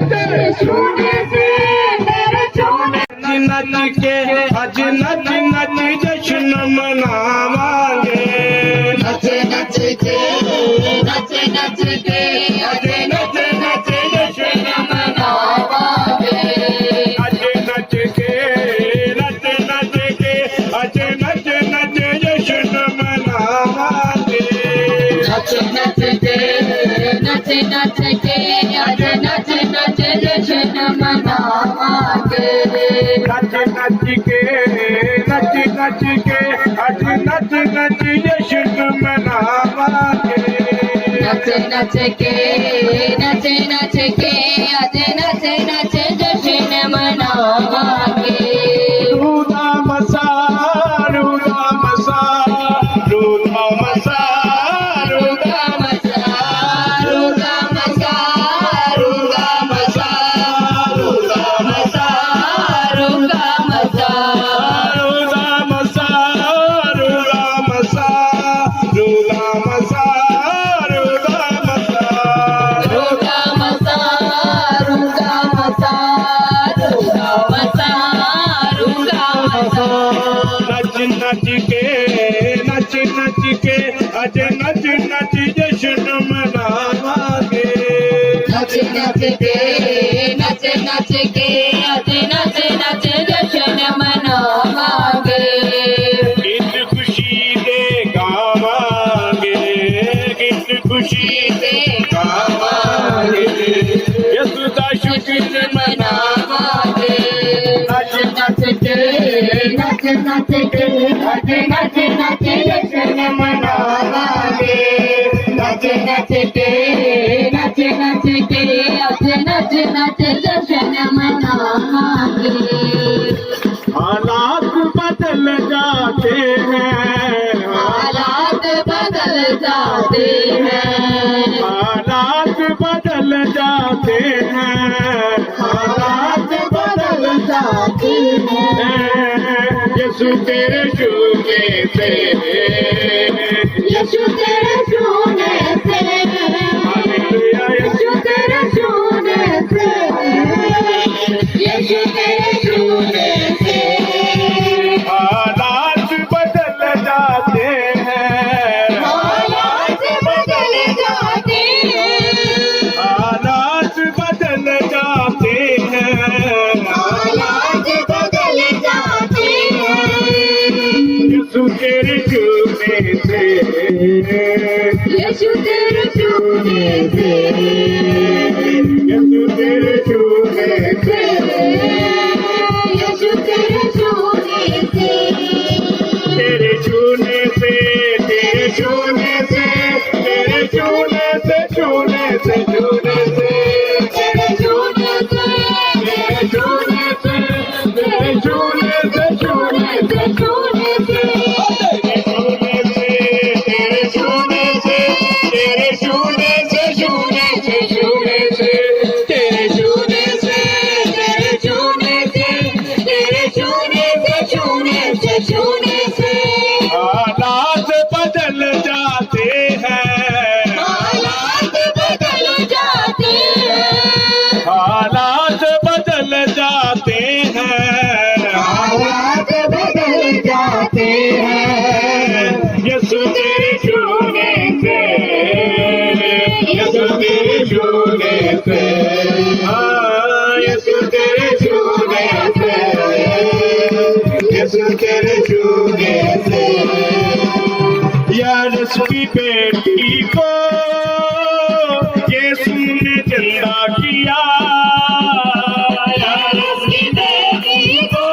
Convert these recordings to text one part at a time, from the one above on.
तेरे छूने से, तेरे छूने नच के आज नच नच जश्न मनावांगे, नच नच के नच नच के आज नच नच जश्न मनावांगे, आज नच के नच नच के आज नच नच जश्न मनावांगे, नच नच के नच नच के आज नच नच जश्न मनावांगे, नच नच के नच नच के आज नच नच जश्न मनावांगे, नच नच के नच नच के आज नच नच जश्न मनावांगे, रूदा मसा रूदा मसा रूदा मसा रूदा रूदा मसा रूदा मसा रूदा मसा रूदा मसा रूदा मसा रूदा मसा रूदा मसा रूदा मसा रूदा मसा रूदा मसा रूदा मसा रूदा मसा, नच नच के आज नच नच जश्न मनावांगे, नच नच के नच नच के आज नच नच जश्न मनावांगे, गीत खुशी दे गावांगे, गीत खुशी दे गावांगे, यसु दा शुक्र मनावांगे, नच नच के नच नच के आज नच नच जश्न मनावांगे, नच नच के नच नच के आज नच नच जश्न मनावांगे, हालात बदल जाते हैं, हालात बदल जाते हैं, हालात बदल जाते हैं, हालात बदल जाते हैं, यसु तेरे छूने से, यीशु तेरे छूने से, हालेलुया, यीशु तेरे छूने से, यीशु तेरे छूने से, हालात बदल जाते हैं, हालात बदल जाते हैं, हालात बदल जाते हैं, हालात बदल जाते हैं, यसु तेरे छूने से, यीशु तेरे छूने से, यसु तेरे छूने से, यीशु तेरे छूने से, तेरे छूने से, तेरे छूने से, तेरे छूने से, छूने से, छूने से, तेरे छूने से, तेरे छूने से, तेरे छूने से, छूने से, छूने से, तेरे छूने से, तेरे छूने से, तेरे छूने से, छूने से, छूने से, तेरे छूने से, तेरे छूने से, तेरे छूने से, छूने से, छूने से, हालात बदल जाते हैं, हालात बदल जाते हैं, हालात बदल जाते हैं, हालात बदल जाते हैं, यसु तेरे छूने से, यसु तेरे छूने से, हाँ, यसु तेरे छूने से, यसु तेरे छूने से, यारस की बेटी को यीशु ने जिंदा किया, यारस की बेटी को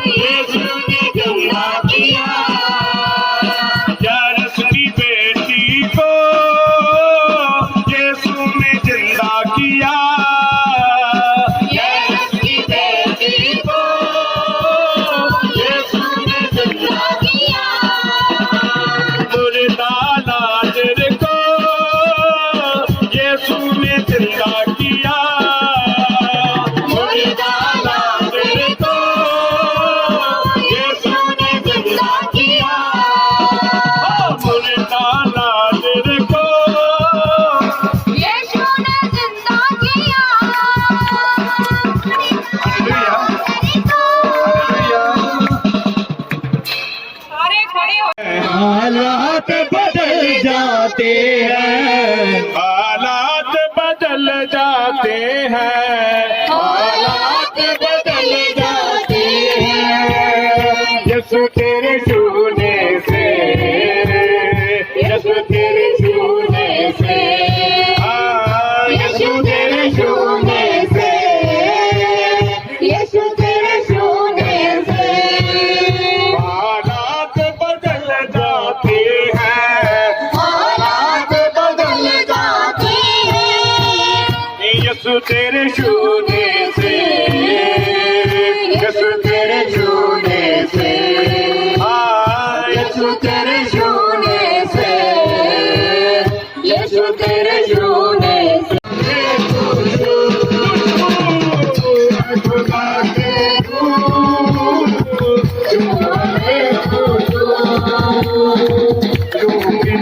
यीशु ने जिंदा किया, यारस की बेटी को यीशु ने जिंदा किया, यीशु की बेटी को यीशु ने जिंदा किया, मुर्दा लाजर को यीशु ने जिंदा जाते हैं, हालात बदल जाते हैं, हालात बदल जाते हैं। यीशु तेरे छूने से, यीशु तेरे छूने से, यीशु तेरे छूने से, यीशु तेरे छूने से हालात बदल जाते हैं, हालात बदल जाते हैं। यीशु तेरे छूने से, यीशु तेरे छूने से, यीशु तेरे छूने से, यीशु तेरे छूने से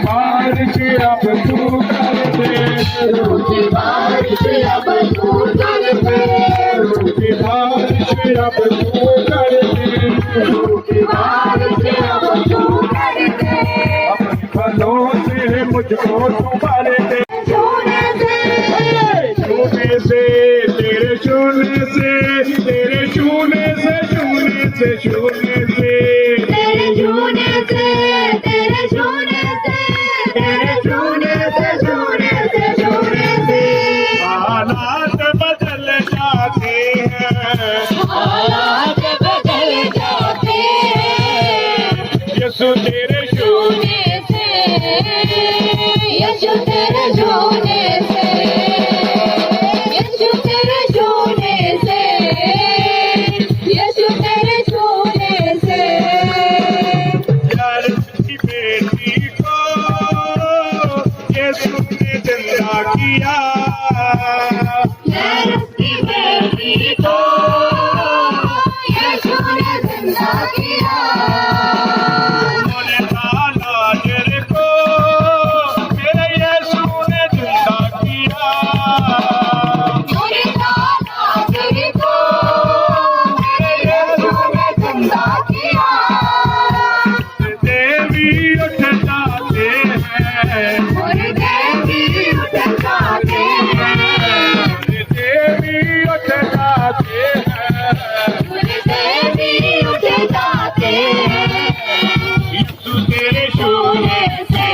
बारिश अब तू कर दे, बारिश अब तू कर दे, बारिश अब तू कर दे, बारिश अब तू कर दे। अपने फलों से मुझको तू भर दे, छूने से, छूने से, तेरे छूने से, तेरे छूने से, छूने से, छूने से, तेरे छूने से, तेरे छूने से, तेरे छूने से, छूने से, छूने से हालात बदल जाते हैं, हालात बदल जाते हैं। यीशु तेरे छूने छूने से, यीशु तेरे छूने से, यीशु तेरे छूने से, यीशु तेरे छूने से यार की बेटी को यीशु ने जिंदा किया, की बेटी को यीशु ने जिंदा किया। मोरे लाजर को मेरे यीशु ने जिंदा किया, मोरे लाजर को मेरे यीशु ने जिंदा किया। देवी उठ जाते हैं, मोरे देवी उठ जाते हैं, देवी उठ जाते हैं, मोरे देवी उठ जाते हैं। यीशु तेरे छूने छूने से,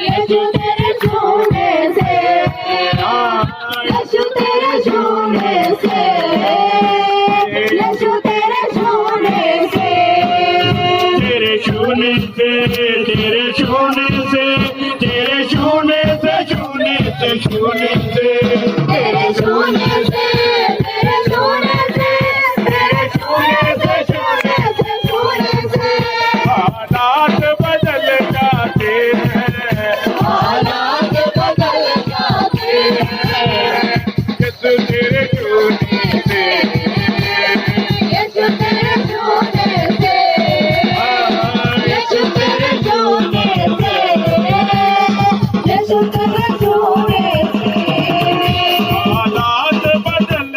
यीशु तेरे छूने से, यीशु तेरे छूने से, यीशु तेरे छूने से तेरे छूने से, तेरे छूने से, तेरे छूने से, छूने से, छूने से, तेरे छूने से, तेरे छूने से, तेरे छूने से, छूने से, छूने से हालात बदल जाते हैं, हालात बदल जाते हैं। यीशु तेरे छूने से, यीशु तेरे छूने से, यीशु तेरे छूने से, यीशु तेरे छूने से हालात बदल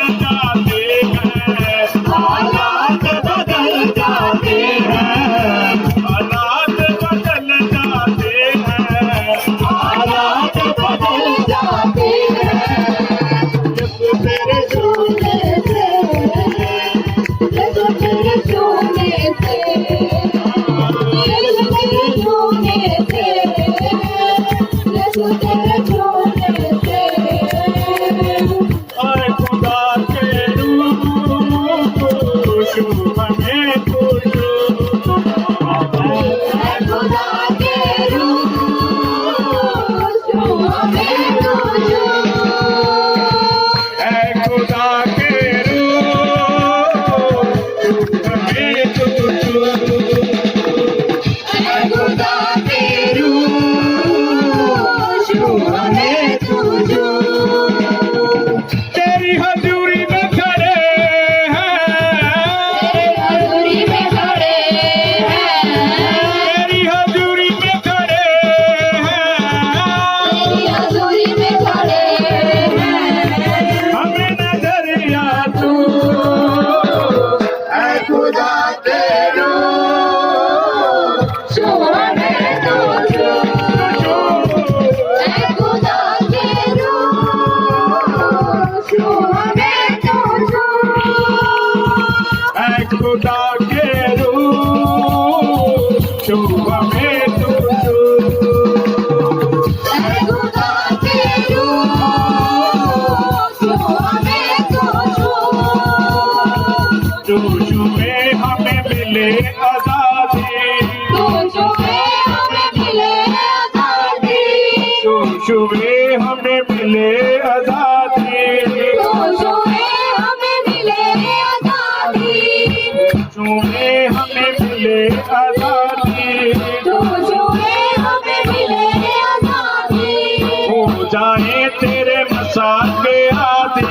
मसाके आदि,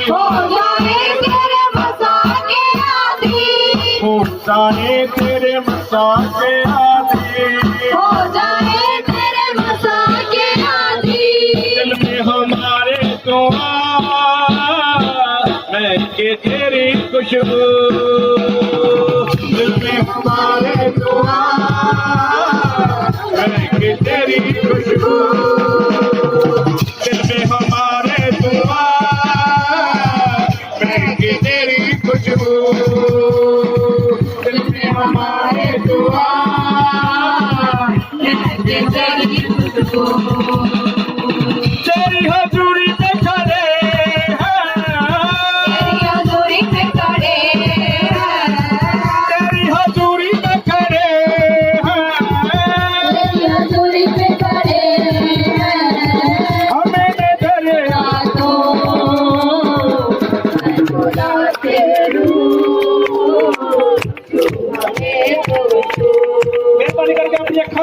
हो जाए तेरे मसाके आदि, हो जाए तेरे मसाके आदि, हो जाए तेरे मसाके आदि। दिल में हमारे तो महके तेरी खुशबू, दिल में हमारे तो महके तेरी खुशबू, दिल में हमारे तो महके तेरी खुशबू, दिल में हमारे तो महके तेरी खुशबू। तेरी हजूरी पे खड़े तेरी हजूरी पे खड़े हैं, तेरी हजूरी पे खड़े तेरी हजूरी पे खड़े हैं। हमें नजर तो खुदा के रूह हमें तो मेहरबानी करके अपनी अखा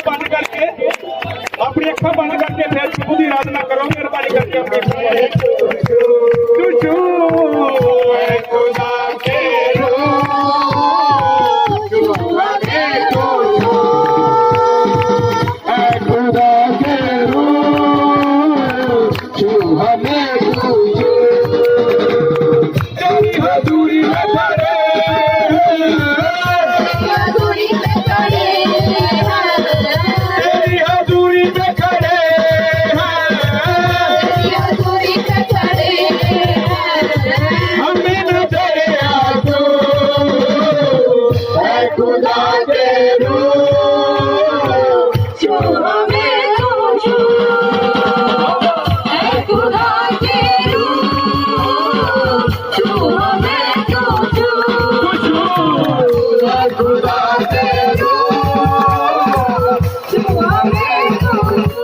बंद करके फिर प्रभु की आराधना करो। मेहरबानी करके अपनी अखा खुदा के खुदा के हमें तेरी हजूरी में खड़े हजूरी पे खड़े हैं, तेरी हजूरी में खड़े तेरी हजूरी पे खड़े हैं। हमें नजर आतो है खुदा के रूह, छू हमें तो छू, ऐ खुदा के रूह, छू हमें तो छू, है खुदा के रूह, छू हमें तो छू।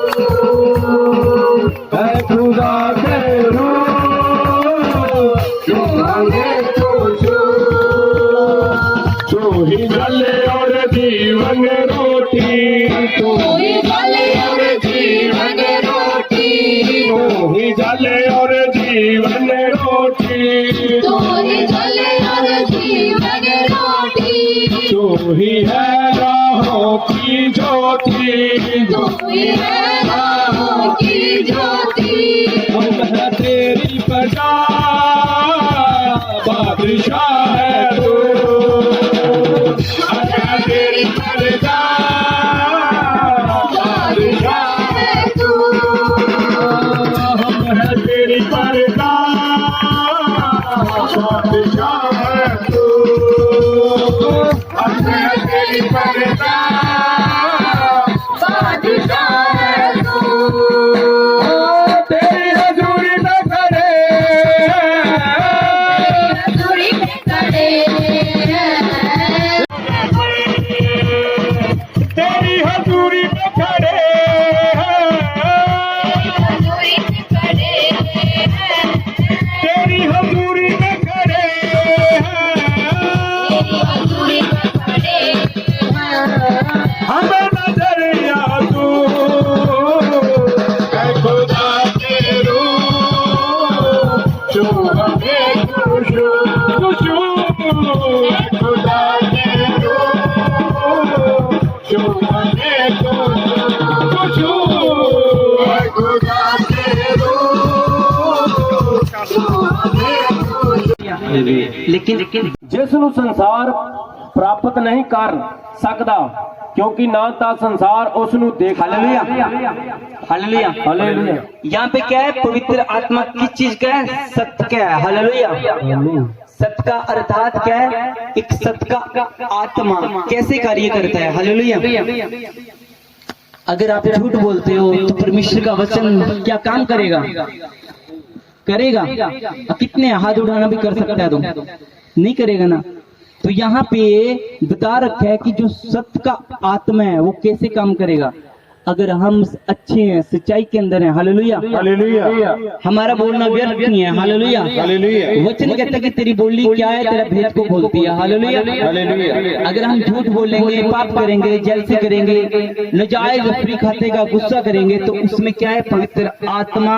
है खुदा के रूह, जो हमें तो तू ही जल और जीवन रोटी, तू कोई जले और जीवन रोटी, तू ही जल और जीवन रोटी, तू ही जले और जीवन रोटी, तू ही है राहों की ज्योति, तू ही है राहों की ज्योति। हम है तेरी प्रजा बादशाह है तू, हम है तेरी प्रजा बादशाह है तू, हम है तेरी प्रजा बादशाह है तू, हम है तेरी प्रजा बादशाह है तू। तेरी हजूरी में खड़े हजूरी पे खड़े हैं, तेरी हजूरी में खड़े हजूरी पे खड़े हैं, तेरी हजूरी में खड़े तेरी हजूरी पे खड़े हैं। हमें नजर आ तू है खुदा के रूह, जो हमें खुशू है खुदा के रूह, जो हमें खुशू है खुदा के रूह, जो हमें लेकिन जिस ਨੂੰ ਸੰਸਾਰ ਪ੍ਰਾਪਤ ਨਹੀਂ ਕਰ ਸਕਦਾ क्योंकि ना ता संसार उस ਨੂੰ देख। Hallelujah hallelujah hallelujah. यहाँ पे क्या है? पवित्र आत्मा किस चीज का है? सत्य का है। हालेलुया। सत्य का अर्थात क्या है? एक सत्य का आत्मा कैसे कार्य करता है? हालेलुया। अगर आप झूठ बोलते हो तो परमेश्वर का वचन क्या काम करेगा? करेगा? कितने हाथ उठाना भी कर सकता है तो नहीं करेगा ना। तो यहाँ पे बता रखा है कि जो सत्य का आत्मा है वो कैसे काम करेगा। अगर हम अच्छे हैं, सच्चाई के अंदर हैं, हालेलुया हालेलुया हमारा बोलना व्यर्थ नहीं है, हालेलुया हालेलुया वचन कहता है कि तेरी बोली क्या है, तेरा भेद को बोलती है, हालेलुया हालेलुया। अगर हम झूठ बोलेंगे, पाप करेंगे, जलसे करेंगे, नाजायज फ्री खाते का गुस्सा करेंगे, तो उसमें क्या है, पवित्र आत्मा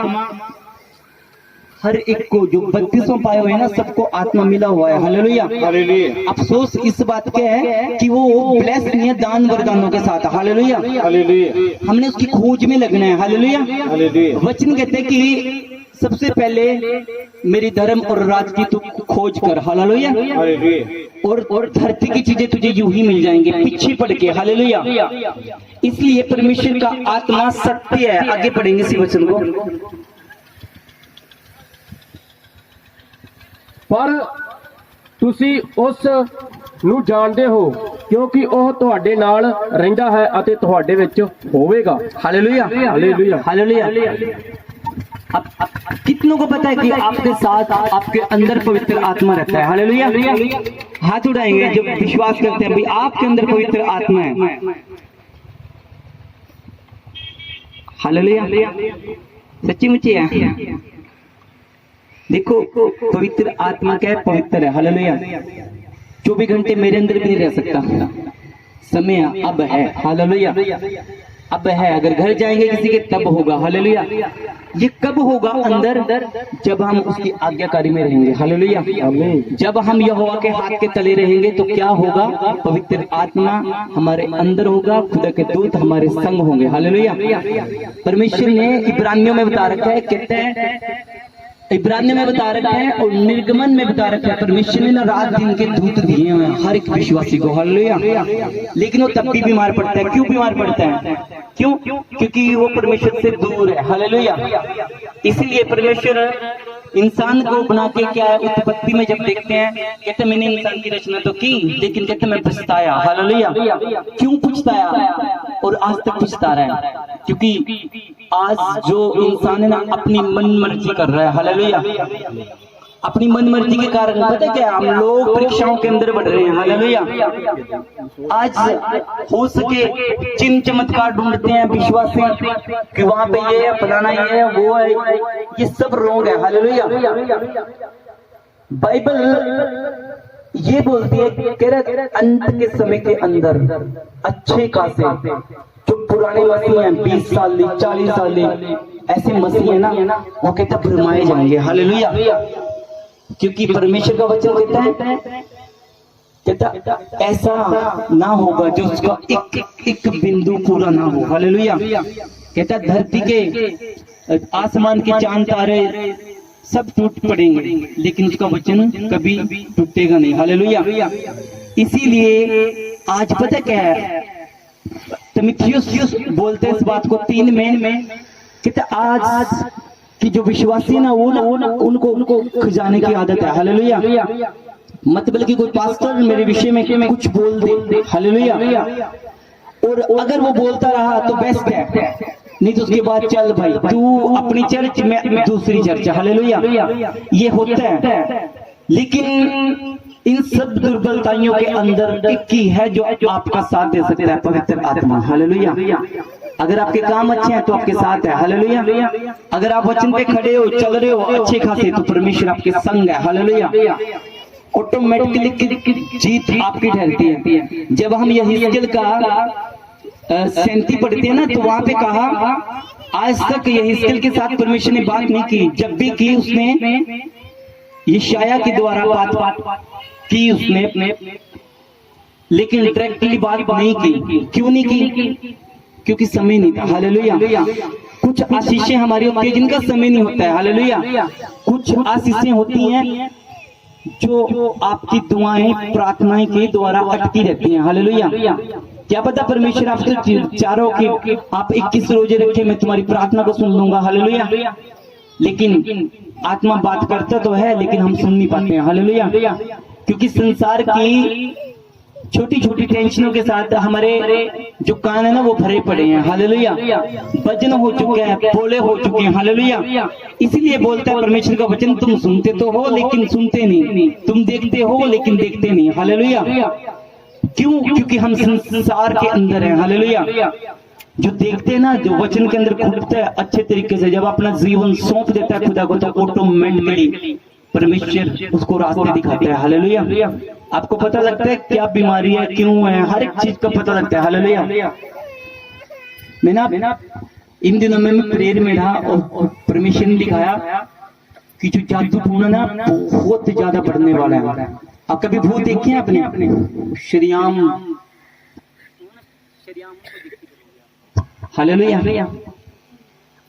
हर एक को जो 32 पाए हुए हैं ना, सबको आत्मा मिला हुआ है। हालेलुया। हालेलुया। अफसोस इस बात का है कि वो ब्लेस नहीं है दान वरदानों के साथ। हालेलुया। हालेलुया। हमने उसकी खोज में लगना है। हालेलुया। हालेलुया। वचन कहते हैं कि सबसे पहले मेरी धर्म और राज की तू खोज कर। हालेलुया। हालेलुया। और धरती की चीजें तुझे यूं ही मिल जाएंगे पीछे पड़ के। हालेलुया। इसलिए परमेश्वर का आत्मा सत्य है। आगे पढ़ेंगे इसी वचन को। ਪਰ ਤੁਸੀਂ ਉਸ ਨੂੰ ਜਾਣਦੇ ਹੋ ਕਿਉਂਕਿ ਉਹ ਤੁਹਾਡੇ ਨਾਲ ਰਹਿੰਦਾ ਹੈ ਅਤੇ ਤੁਹਾਡੇ ਵਿੱਚ ਹੋਵੇਗਾ। हालेलुया। हालेलुया। हालेलुया। अब कितनों को पता है कि आपके साथ आपके अंदर पवित्र आत्मा रहता है? हालेलुया। हाथ उठाएंगे जो विश्वास करते हैं भाई आपके अंदर पवित्र आत्मा है। हालेलुया। सच्ची मुच्ची है। देखो पवित्र आत्मा क्या है? पवित्र है। हालेलुया। 24 घंटे मेरे अंदर भी नहीं रह सकता। समय अब है। हालेलुया। अब है। अगर घर जाएंगे किसी के तब होगा। हालेलुया। ये कब होगा अंदर? जब हम उसकी आज्ञाकारी में रहेंगे। हालेलुया। जब हम यहोवा के हाथ के तले रहेंगे तो क्या होगा? पवित्र आत्मा हमारे अंदर होगा, खुदा के दूत हमारे संग होंगे। हालेलुया। परमेश्वर ने इब्रानियों में बता रखा है, कहते हैं इब्रानियों में बता रखा है और निर्गमन में बता रखा है परमेश्वर ने ना रात दिन के दूत दिए हुए हैं हर एक विश्वासी को। हालेलुया। लेकिन वो तब भी बीमार पड़ता है। क्यों बीमार पड़ता है? क्यों? क्योंकि वो परमेश्वर से दूर है। हालेलुया। इसीलिए परमेश्वर इंसान को बना के क्या है, उत्पत्ति में जब देखते हैं कहते मैंने इंसान की रचना तो की लेकिन कहते मैं पछताया। हालेलुया। क्यों पछताया? और आज तक पछता रहा है क्योंकि आज जो इंसान है ना अपनी मन मर्जी कर रहा है। हालेलुया। अपनी मन मर्जी के कारण पता क्या हम लोग परीक्षाओं के अंदर बढ़ रहे हैं। हालेलुया। आज हो सके चिन्ह चमत्कार ढूंढते हैं विश्वासी कि वहां पे ये है, फलाना ये है, वो है, ये सब रोग है। हालेलुया। बाइबल ये बोलती है कह रहा अंत के समय के अंदर अच्छे खासे जो पुराने मसीह हैं 20 साल 40 साल ऐसे मसीह है ना वो कहते भरमाए जाएंगे। हालेलुया। क्योंकि परमेश्वर का वचन कहता ऐसा ना होगा जो उसका एक बिंदु पूरा ना हो। हालेलुया। कहता धरती के आसमान के चांद तारे सब टूट पड़ेंगे लेकिन उसका वचन कभी टूटेगा नहीं। हालेलुया। इसीलिए आज पता क्या है तिमुथियुस बोलते हैं इस बात को 3 में कहते आज कि जो विश्वासी ना वो उनको खजाने की आदत है। हालेलुया। मत बल्कि कोई पास्टर मेरे विषय में कुछ बोल दे। हालेलुया। और अगर वो बोलता रहा तो बेस्ट है, नहीं तो उसके बाद चल भाई तू अपनी चर्च में दूसरी चर्च। हालेलुया। ये होता है लेकिन इन सब दुर्बलताइयों के अंदर एक ही है जो आपका साथ दे सकता है, पवित्र आत्मा। हालेलुया। अगर आपके काम अच्छे हैं तो आपके साथ है। हालेलुया। अगर आप वचन पे खड़े हो चल रहे हो अच्छे खासे तो परमेश्वर आपके संग है। हालेलुया। ऑटोमेटिकली जीत आपकी ठहरती है। जब हम यहीजकेल का 37 पढ़ते हैं ना तो वहां पे कहा आज तक यहीजकेल के साथ परमेश्वर ने बात नहीं की, जब भी की उसने यशायाह के द्वारा बात की उसने अपने, लेकिन डायरेक्टली बात नहीं की। क्यों नहीं की? क्योंकि समय नहीं था। हालेलुया। कुछ आशीषें हमारी होती है जिनका समय नहीं होता है। हालेलुया। कुछ आशीषें होती हैं जो आपकी दुआएं प्रार्थनाएं के द्वारा अटकी रहती हैं। हालेलुया। क्या पता परमेश्वर आपसे चारों कि आप 21 रोजे रखे मैं तुम्हारी प्रार्थना को सुन लूंगा। हालेलुया। लेकिन आत्मा बात करता तो है लेकिन हम सुन नहीं पाते हैं। हालेलुया। क्योंकि संसार की छोटी छोटी टेंशनों के साथ हमारे जो कान है ना वो भरे पड़े हैं। हालेलुया। वजन हो चुके हैं, बोले हो चुके हैं। हालेलुया। इसीलिए बोलता है परमेश्वर का वचन तुम सुनते तो हो लेकिन सुनते नहीं, तुम देखते हो लेकिन देखते नहीं। हालेलुया। क्यों? क्योंकि हम संसार के अंदर हैं। हालेलुया। जो देखते हैं ना जो वचन के अंदर घुटता है अच्छे तरीके से, जब अपना जीवन सौंप देता है खुदा को तो ऑटोमेटिकली परमेश्वर उसको रास्ते दिखाता है। हालेलुया। आपको पता लगता है क्या बीमारी है, क्यों है, हर एक चीज का पता लगता है। हालेलुया। मैं इन दिनों में प्रेयर में रहा और परमेश्वर ने दिखाया कि जो जादू टूना ना बहुत ज्यादा बढ़ने वाला है। अब कभी भूत देखे हैं अपने श्रीराम, हालेलुया,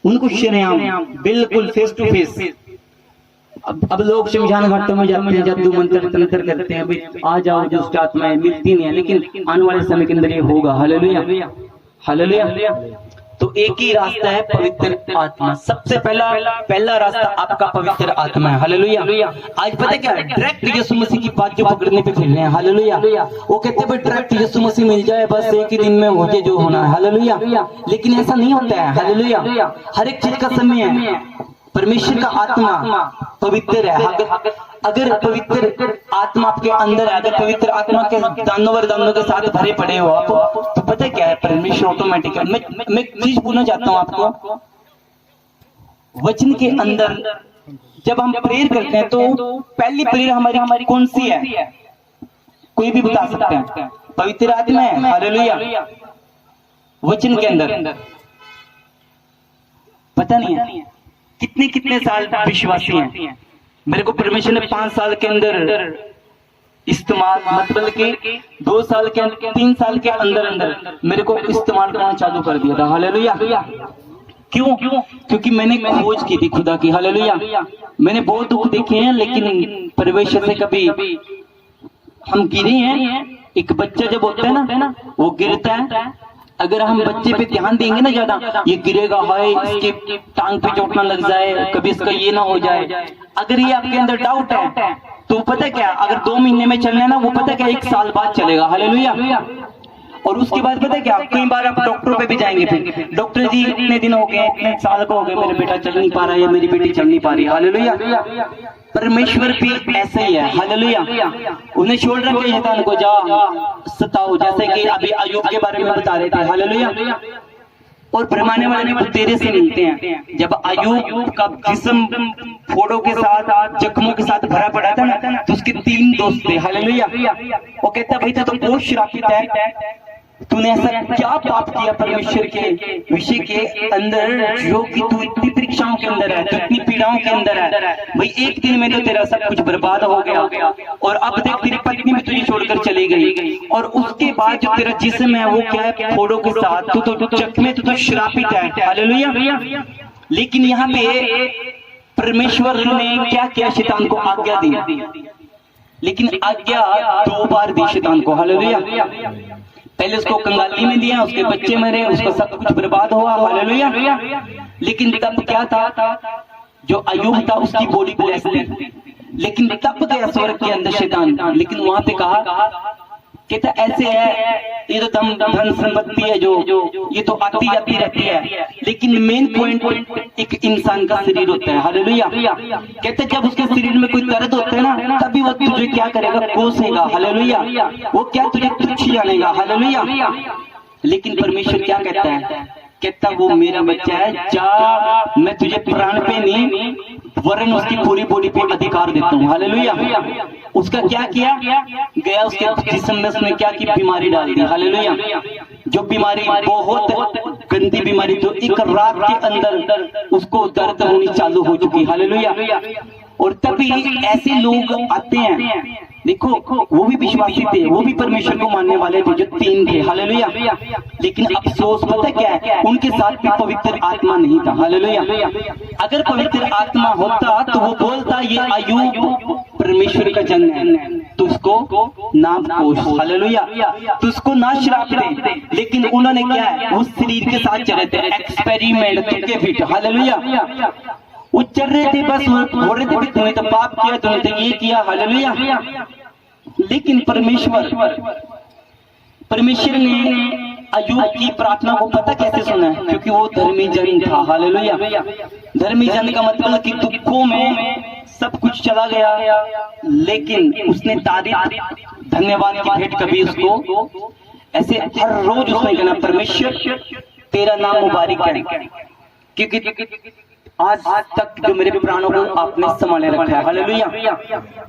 उनको श्रीराम बिल्कुल फेस टू फेस। अब लोग शमशान घाटों में जाते हैं, जादू मंत्र तंत्र करते हैं, भाई आ जाओ दुष्ट आत्माएं, मिलती नहीं है, लेकिन आने वाले समय के अंदर ये होगा। Hallelujah, hallelujah. तो एक ही रास्ता है, पवित्र आत्मा। सबसे पहला रास्ता आपका पवित्र आत्मा है। हालेलुया। आज पता क्या है, डायरेक्ट यीशु मसीह की बात जो पकड़ने पे फिर रहे हैं। हालेलुया। वो कहते हैं भाई डायरेक्ट यीशु मसीह मिल जाए, बस एक ही दिन में हो जाए जो होना है। हालेलुया। लेकिन ऐसा नहीं होता है। हालेलुया। हर एक चीज का समय है। परमेश्वर का आत्मा पवित्र है। अगर पवित्र आत्मा आपके अंदर है, अगर पवित्र आत्मा के दानों के साथ भरे पड़े हो आप, तो पता क्या है, परमेश्वर ऑटोमेटिक है। मैं एक चीज पूछना चाहता हूँ आपको, वचन के अंदर जब हम प्रेयर करते हैं तो पहली प्रेयर हमारी कौन सी है? कोई भी बता सकते हैं? पवित्र आत्मा है। हालेलुया। वचन के अंदर पता नहीं है कितने साल विश्वासी हैं। मेरे को परमेश्वर ने 5 साल के अंदर इस्तेमाल, मतलब कि 2 साल के 3 साल के अंदर मेरे को इस्तेमाल करना चालू कर दिया था। हालेलुया। क्यों? क्योंकि मैंने खोज की थी खुदा की। हालेलुया। मैंने बहुत दुख देखे हैं, लेकिन परमेश्वर से कभी हम गिरे हैं। एक बच्चा जब होता है ना, वो गिरता है, अगर हम बच्चे पे ध्यान देंगे ना ज्यादा, ये गिरेगा, हाय इसके टांग पे चोट ना लग जाए, कभी इसका ये ना हो जाए, अगर ये आपके अंदर डाउट है तो पता क्या, अगर 2 महीने में चलना है ना, वो पता क्या 1 साल बाद चलेगा। हालेलुया। और उसके बाद पता क्या, कई बार आप डॉक्टरों पे भी जाएंगे, फिर डॉक्टर जी इतने दिन हो गए, इतने साल को हो गए, मेरा बेटा चल नहीं पा रहा है, मेरी बेटी चल नहीं पा रही। हालेलुया। परमेश्वर भी ऐसे ही है। हालेलुया। उन्हें छोड़ रखे शैतान को, जा सताओ, जैसे कि अभी अय्यूब के बारे में बता रहे थे। हालेलुया। और भरमाने वाले तेरे से मिलते हैं। जब अय्यूब का जिस्म फोड़ों के साथ, जख्मों के साथ भरा पड़ा था ना, तो उसके 3 दोस्त थे। हालेलुया। वो कहता भाई था तो बहुत श्रापित है, तूने ऐसा क्या पाप किया परमेश्वर के विषय के अंदर, जो कि तू इतनी परीक्षाओं के अंदर है, तू इतनी पीड़ाओं के अंदर है। भाई एक दिन में तो तेरा सब कुछ बर्बाद हो गया, और अब देख तेरी पत्नी भी तुझे छोड़कर चली गई, और उसके बाद जो तेरा जिस्म है वो क्या है, फोड़ों के साथ, तू तो चकमे, तू तो श्रापित है। हालेलुया। लेकिन यहाँ पे परमेश्वर ने क्या किया, शैतान को आज्ञा दी, लेकिन आज्ञा 2 बार दी शैतान को। हालेलुया। पहले उसको कंगाली में दिया, उसके बच्चे मरे, उसका सब कुछ बर्बाद हुआ। हालेलुया। लेकिन तब क्या था, जो अय्यूब था उसकी बॉडी ब्लेस थी, लेकिन तब गया स्वर्ग के अंदर शैतान, लेकिन वहां पे कहा कहता ऐसे है, ये तो धन संपत्ति है जो ये तो आती जाती रहती है, लेकिन मेन पॉइंट एक इंसान का शरीर होता है। हालेलुया। कहते जब उसके शरीर में कोई दर्द होता है ना, तभी वो तुझे क्या करेगा, कोसेगा। हालेलुया। वो क्या तुझे तुच्छ जानेगा। हालेलुया। लेकिन परमेश्वर क्या कहता है, कहता वो मेरा बच्चा है, जा, मैं तुझे प्राण पे नहीं वरन उसकी पूरी बॉडी पे अधिकार देता हूँ। हालेलुया। उसका क्या किया, गया उसके जिस्म में उसने क्या की, बीमारी डाल दी। हालेलुया। जो बीमारी बहुत गंदी बीमारी, जो एक रात के अंदर उसको दर्द होनी चालू हो चुकी। हालेलुया। और तभी ऐसे लोग आते हैं, देखो वो भी विश्वासी थे, वो भी परमेश्वर को मानने वाले थे, जो 3 थे। हालेलुया। लेकिन अफसोस पता क्या है, उनके साथ भी पवित्र आत्मा नहीं था। हालेलुया। अगर पवित्र आत्मा होता तो वो बोलता ये अय्यूब परमेश्वर का जन है, तो उसको ना कोश। हालेलुया। तो उसको ना श्राप दे, लेकिन उन्होंने क्या है, उस शरीर के साथ चले थे, एक्सपेरिमेंट तुक्के फिट। हालेलुया। वो चल रहे थे, बस हो रहे थे, तूने तो पाप किया, तूने तो ये किया। हालेलुया। लेकिन परमेश्वर ने अय्यूब की प्रार्थना को पता कैसे सुना है, क्योंकि वो धर्मी जन था। हालेलुया। धर्मी जन का मतलब कि दुखों में सब कुछ चला गया, लेकिन उसने तारीफ, धन्यवाद की भेंट कभी उसको ऐसे हर रोज उसने कहना, परमेश्वर तेरा नाम मुबारक है, क्योंकि आज तक जो मेरे प्राणों को आपने संभाले रखा है। हालेलुया।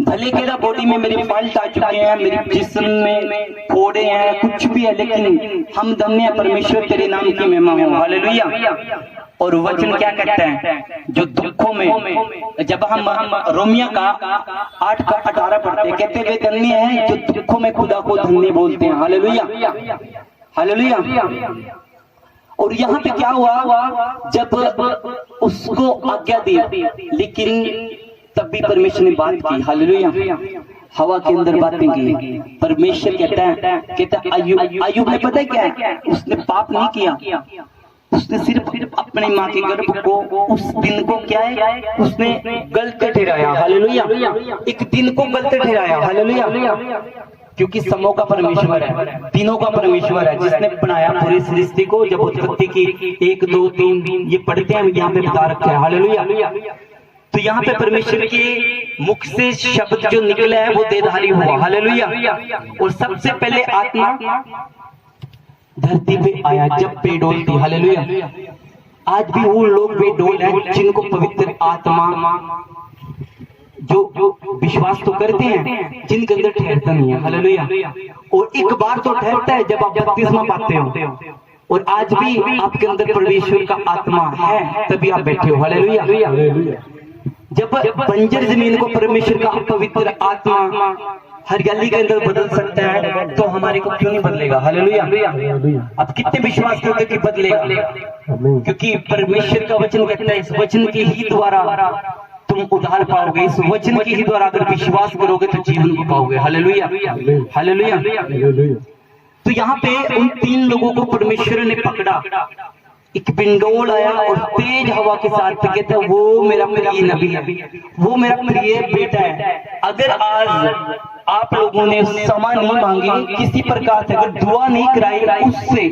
भले केरा बॉडी में मेरे फाल्ट आ चुके हैं, मेरे जिस्म में फोड़े हैं, कुछ भी है, लेकिन हम धन्य परमेश्वर तेरे नाम की महिमा हो। हालेलुया। और वचन क्या कहता है, जो दुखों में, जब हम रोमिया का 8 का 18 पढ़ते हैं, कहते वे धन्य हैं जो दुखों में खुदा को धन्य बोलते हैं। Hallelujah, hallelujah. और यहाँ पे क्या हुआ, जब उसको आज्ञा दी, लेकिन तब भी परमेश्वर ने बात की। हालेलुया, हवा के अंदर बातें की। परमेश्वर कहता अय्यूब ने पता है क्या है, उसने पाप नहीं किया, उसने सिर्फ अपने माँ के गर्भ को, उस दिन को क्या है, उसने गलत ठहराया। हालेलुया, एक दिन को गलत ठहराया। हालेलुया, क्योंकि समों का परमेश्वर है, दिनों का परमेश्वर है, जिसने बनाया पूरी सृष्टि को। जब उत्पत्ति की 1 2 3 ये पढ़ते हैं, यहाँ पे बता रखा है। हालेलुया, तो यहाँ पे परमेश्वर के मुख से शब्द जो निकला है वो देहधारी हुआ। हालेलुया, और सबसे पहले आत्मा धरती पे आया जब बेडोल थी। हालेलुया, आज भी वो लोग बेडोल हैं जिनको पवित्र आत्मा जो विश्वास तो करते हैं, जिनके अंदर ठहरता नहीं है। हालेलुया, और एक बार तो ठहरता है जब आप बपतिस्मा पाते हो, और आज भी आपके अंदर परमेश्वर का आत्मा है, तभी आप बैठे हो। हालेलुया, जब बंजर जमीन को परमेश्वर का पवित्र आत्मा हरियाली के अंदर बदल सकता है, तो हमारे को क्यों नहीं बदलेगा। हालेलुया, अब कितने विश्वास करते कि बदलेगा, क्योंकि परमेश्वर का वचन कहता है, इस वचन के ही द्वारा तुम उद्धार पाओगे, इस वचन के ही द्वारा अगर विश्वास करोगे तो जीवन को पाओगे। Hallelujah, hallelujah. तो यहाँ पे उन 3 लोगों को परमेश्वर ने पकड़ा, एक बिंडोल आया और तेज हवा के साथ कहता है, वो मेरा प्रिय नबी है, वो मेरा प्रिय बेटा है। अगर आज आप लोगों ने क्षमा नहीं मांगी, किसी प्रकार से अगर दुआ नहीं कराई उससे,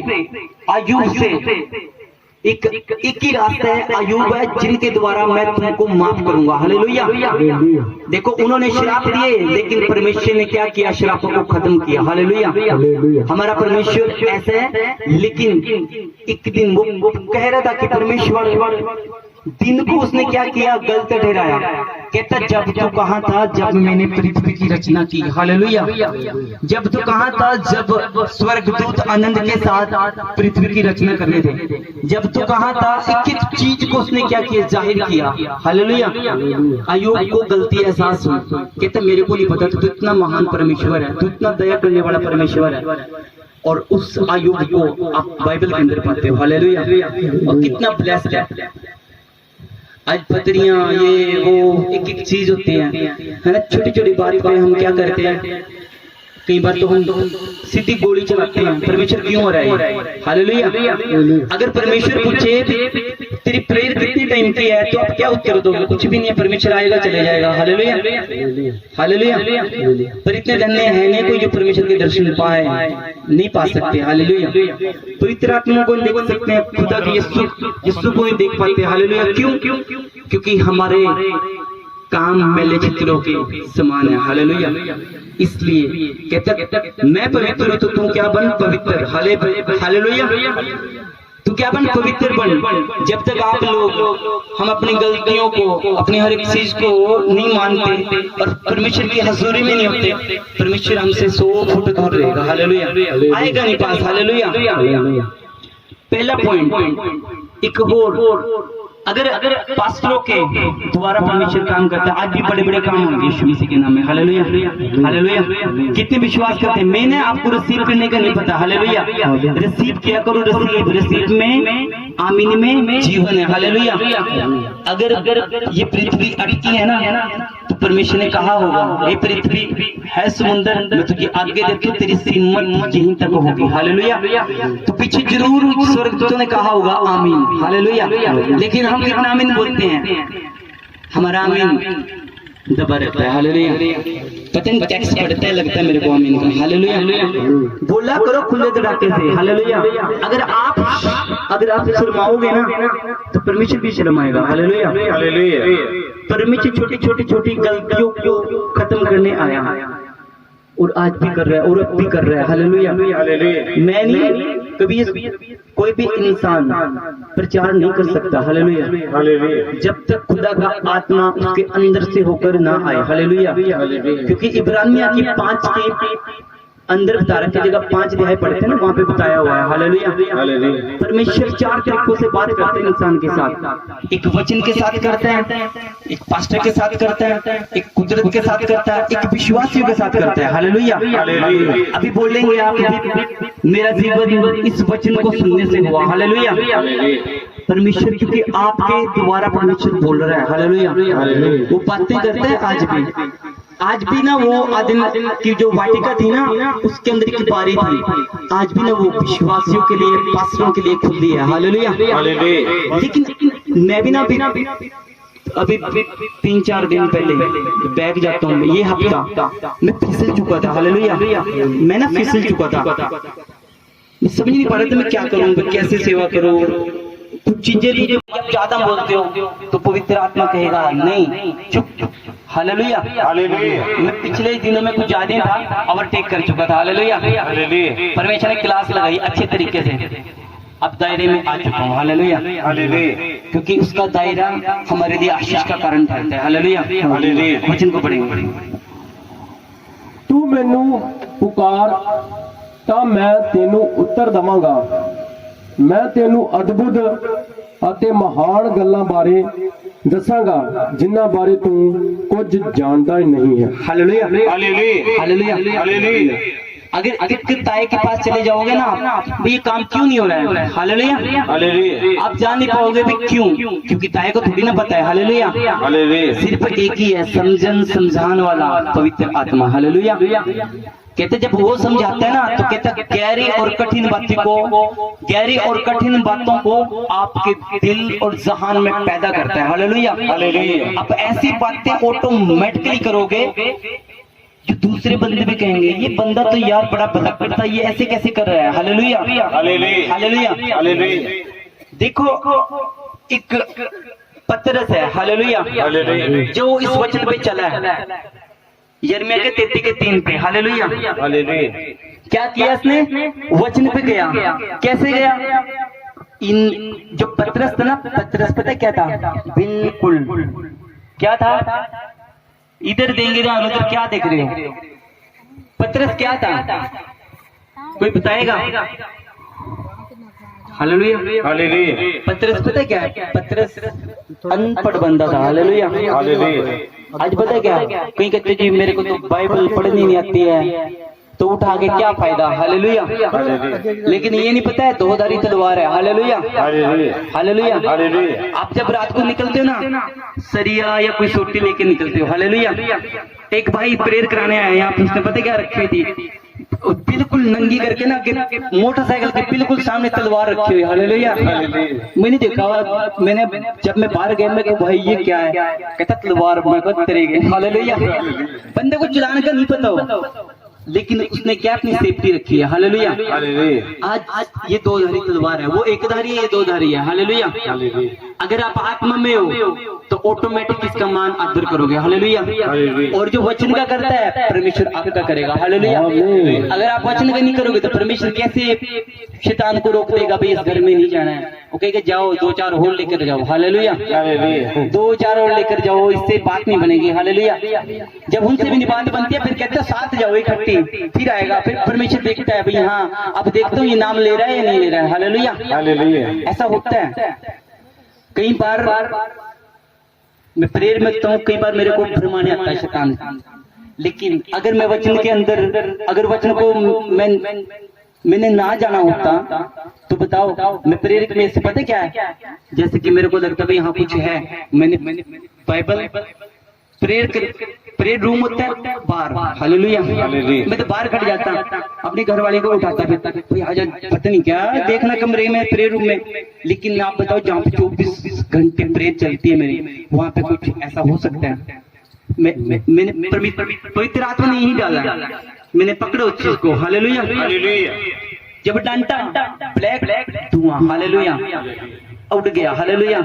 अय्यूब से, एक ही रास्ता है, अय्यूब है, जिनके द्वारा मैं तुमको माफ करूंगा। हालेलुया, देखो उन्होंने श्राप दिए, लेकिन परमेश्वर ने क्या किया, श्रापों को खत्म किया। हालेलुया, हमारा परमेश्वर ऐसा है। लेकिन एक दिन वो कह रहा था कि परमेश्वर, दिन को उसने क्या किया, गलत ठहराया। कहता जब तू कहाँ था जब मैंने पृथ्वी की रचना की। हालेलुया, जब तू कहाँ था जब स्वर्गदूत आनंद के साथ पृथ्वी की रचना कर रहे थे, जब तू कहाँ था, एक एक चीज को उसने क्या किया, जाहिर किया। हालेलुया, अय्यूब को गलती एहसास हुई, कहता मेरे को नहीं पता, तू इतना महान परमेश्वर है, तू इतना दया करने वाला परमेश्वर है। और उस अय्यूब को आप बाइबल के अंदर पाते हो। हालेलुया, और कितना ब्लेस्ड है। आज पत्रियां ये वो एक एक चीज होती है ना, छोटी छोटी बात पे हम क्या करते हैं, कई बार तो हम सीधी गोली चलाते हैं, परमेश्वर क्यों हो रहा है। हालेलुया, अगर परमेश्वर पूछे तेरी प्रेयर कितने टाइम की है, तो आप क्या उत्तर दोगे, कुछ भी नहीं है, परमेश्वर आएगा चले जाएगा। Hallelujah, hallelujah. पर इतने धन्य है नहीं कोई जो परमेश्वर के दर्शन पाए, नहीं पा सकते। हालेलुया, तो इतना आत्मा को देख सकते हैं, खुदा की यीशु को नहीं देख पाते। हालेलुया, क्यों, क्योंकि हमारे काम मेले चित्रों के समान है। हालेलुया, इसलिए कहता मैं पवित्र हूं तो तुम क्या बन पवित्र। हालेलुया, तू क्या बन पवित्र बन। जब तक आप लोग हम अपनी गलतियों को, अपनी हर एक चीज को नहीं मानते और परमेश्वर की हजूरी में नहीं होते, परमेश्वर हमसे 100 फुट दूर रहेगा। हालेलुया, आएगा नहीं पास। हालेलुया, पहला पॉइंट। एक और, अगर पास्टरों के द्वारा परमेश्वर काम करता है, आज भी बड़े बड़े काम होंगे यीशु मसीह के नाम में। Hallelujah, hallelujah. कितने विश्वास करते हैं, मैंने आपको रिसीव करने का नहीं पता। हालेलुया, रिसीव किया करो, रिसीव में, आमीन में जीवन है। हालेलुया, अगर ये पृथ्वी अटकी है ना, तो परमेश्वर ने कहा होगा ये पृथ्वी है समुंदर, मैं तुझे आगे देती हूँ, तेरी सीमत यहीं तक होगी। हालेलुया, तो पीछे जरूर स्वर्गदूतों ने कहा होगा आमीन। हालेलुया, लेकिन हम कितना आमीन बोलते हैं, हमारा आमीन दबा रहता है। हालेलुया, पता नहीं टैक्स पड़ता है, लगता है मेरे को आमीन का। हालेलुया, बोला करो खुले धड़ाके से। हालेलुया, अगर आप शर्माओगे ना तो परमेश्वर भी शर्माएगा। हालेलुया, परमेश्वर छोटी छोटी गलतियों को खत्म करने आया और आज भी कर रहा है और अब भी कर रहा है। हालेलुया, मैं नहीं, कभी कोई भी इंसान प्रचार नहीं कर सकता। हालेलुया, जब तक खुदा का आत्मा उसके अंदर से होकर ना आए। हालेलुया, क्योंकि इब्रानिया की 5 की अंदर बता रहा है, जगह 5 अध्याय पढ़ते हैं ना, वहां पे बताया हुआ है। हालेलुया। परमेश्वर 4 तरीकों से बात करते हैं इंसान के साथ। एक वचन के साथ करते हैं, एक पास्टर के साथ करते हैं, एक कुदरत के साथ करता है, एक विश्वासियों के साथ करता है। हालेलुया। अभी बोलेंगे आप, मेरा जीवन इस वचन को सुनने से हुआ। हालेलुया। परमेश्वर क्योंकि आपके द्वारा परमेश्वर बोल रहा है। हालेलुया। वो बातें करते हैं आज भी ना, वो आदिम की जो वाटिका थी ना, उसके अंदर की बारी थी, आज भी ना वो विश्वासियों के लिए, पास्टरों के लिए खुली है। हालेलुया। लेकिन मैं भी ना अभी 3-4 दिन पहले बैग जाता हूँ, ये हफ्ता मैं फिसल चुका था। हालेलुया। मैं ना फिसल चुका था, मैं समझ नहीं पा रहा था मैं क्या करूँ, कैसे सेवा करूँ। कुछ चीजें भी जब ज्यादा बोलते हो तो पवित्र आत्मा कहेगा नहीं, चुप। हालेलुया। मैं पिछले दिनों में कुछ ज्यादा था, ओवरटेक कर चुका था। हालेलुया। परमेश्वर ने क्लास लगाई अच्छे तरीके से, अब दायरे में आ चुका हूँ। हालेलुया। क्योंकि उसका दायरा हमारे लिए आशीष का कारण ठहरता है। हालेलुया। वचन को पढ़ेंगे। तू मैनू पुकार ਤਾਂ ਮੈਂ ਤੈਨੂੰ ਉੱਤਰ ਦਵਾਂਗਾ, ਮੈਂ ਤੈਨੂੰ ਅਦਭੁਤ ਅਤੇ ਮਹਾਨ ਗੱਲਾਂ ਬਾਰੇ ਦੱਸਾਂਗਾ ਜਿਨ੍ਹਾਂ ਬਾਰੇ ਤੂੰ ਕੁਝ ਜਾਣਦਾ ਹੀ नहीं है। हालेलुया। हालेलुया। अगर ताए के पास चले जाओगे ना, तो ये काम क्यों नहीं हो रहा है। हालेलुया। आप जान नहीं पाओगे भी क्यों, क्योंकि ताए को थोड़ी ना पता है। हालेलुया। सिर्फ एक ही है, समझाने वाला पवित्र आत्मा। हालेलुया। कहते जब वो समझाता है ना, तो कहता गहरी और कठिन बातों को आपके दिल और जहान में पैदा करता है। हालेलुया। आप ऐसी बातें ऑटोमेटिकली करोगे जो दूसरे बंदे भी कहेंगे ये बंदा तो यार बड़ा भटक करता है, ये ऐसे कैसे कर रहा है। हालेलुया। हालेलुया। देखो एक पतरस है। हालेलुया। जो इस वचन पे चला है, यिर्मयाह के 33:3 पे। हालेलुया। क्या किया इसने, वचन पे गया। कैसे गया, इन जो पतरस था ना, पतरस पता क्या था, बिल्कुल क्या था, इधर देंगे ना उधर, क्या देख रहे हो, पतरस क्या था, कोई बताएगा। हालेलुया। पतरस पता क्या है, पतरस अनपढ़ बंदा था। हालेलुया। आज पता क्या, कहीं कहते जी मेरे को तो बाइबल पढ़नी नहीं आती है, तो उठा के क्या फायदा। हालेलुया। लेकिन ये नहीं पता है दोधारी तलवार है। हालेलुया। हालेलुया। आप जब रात को निकलते हो ना, सरिया या कोई सोटी लेके निकलते हो। हालेलुया। एक भाई प्रेयर कराने आए यहाँ पे, उसने पता क्या रखी थी, बिल्कुल नंगी करके ना मोटरसाइकिल के बिल्कुल सामने तलवार रखी हुई। हालेलुया। मैंने देखा, मैंने जब मैं बाहर गया, मैं भाई ये क्या है, कहता तलवार। मैं करेंगे। हालेलुया। बंदे को चलाने का नहीं पता हो, लेकिन उसने क्या अपनी सेफ्टी रखी है। हालेलुया। आज ये 2 धारी तलवार है, वो 1 धारी है, ये 2 धारी है। हालेलुया। अगर आप आत्मा में हो तो ऑटोमेटिक इसका मान आदर करोगे। हालेलुया। और जो वचन का करता है परमेश्वर आपका करेगा। हालेलुया। अगर आप वचन का नहीं करोगे तो परमेश्वर कैसे शैतान को रोक देगा, भाई इस घर में नहीं जाना है, वो कहेगा जाओ 2-4 होल लेकर जाओ। हालेलुया। 2-4 होल लेकर जाओ, इससे बात नहीं बनेगी। हालेलुया। जब उनसे भी नहीं बात बनती है, फिर कहते हैं साथ जाओ इकट्ठी, फिर आएगा, फिर परमेश्वर देखता है भाई हाँ अब देखता हूँ ये नाम ले रहा है या नहीं ले रहा है। हालेलुया। ऐसा होता है। कई बार मैं प्रेयर में तो कई बार मेरे को भरमाने आता है शैतान, लेकिन अगर मैं वचन के अंदर, अगर वचन को मैंने ना जाना होता तो बताओ मैं प्रेयर में से पता क्या है, जैसे कि मेरे को लगता है यहाँ कुछ है, मैंने बाइबल प्रेयर रूम होता है बाहर। हालेलुया। मैं तो बाहर खड़ जाता, अपने घर वाले को उठाता, भाई आजा, पता नहीं क्या देखना कमरे में, प्रेयर रूम में। लेकिन आप बताओ जहाँ पे 24 घंटे प्रेयर चलती है मेरी, वहां पे कुछ ऐसा हो सकता है। मैंने पवित्र आत्मा ने यही डाला, मैंने पकड़ा उस चीज को। हालेलुया। जब डंटा ब्लैक धुआं, हालेलुया, उड़ गया। हालेलुया।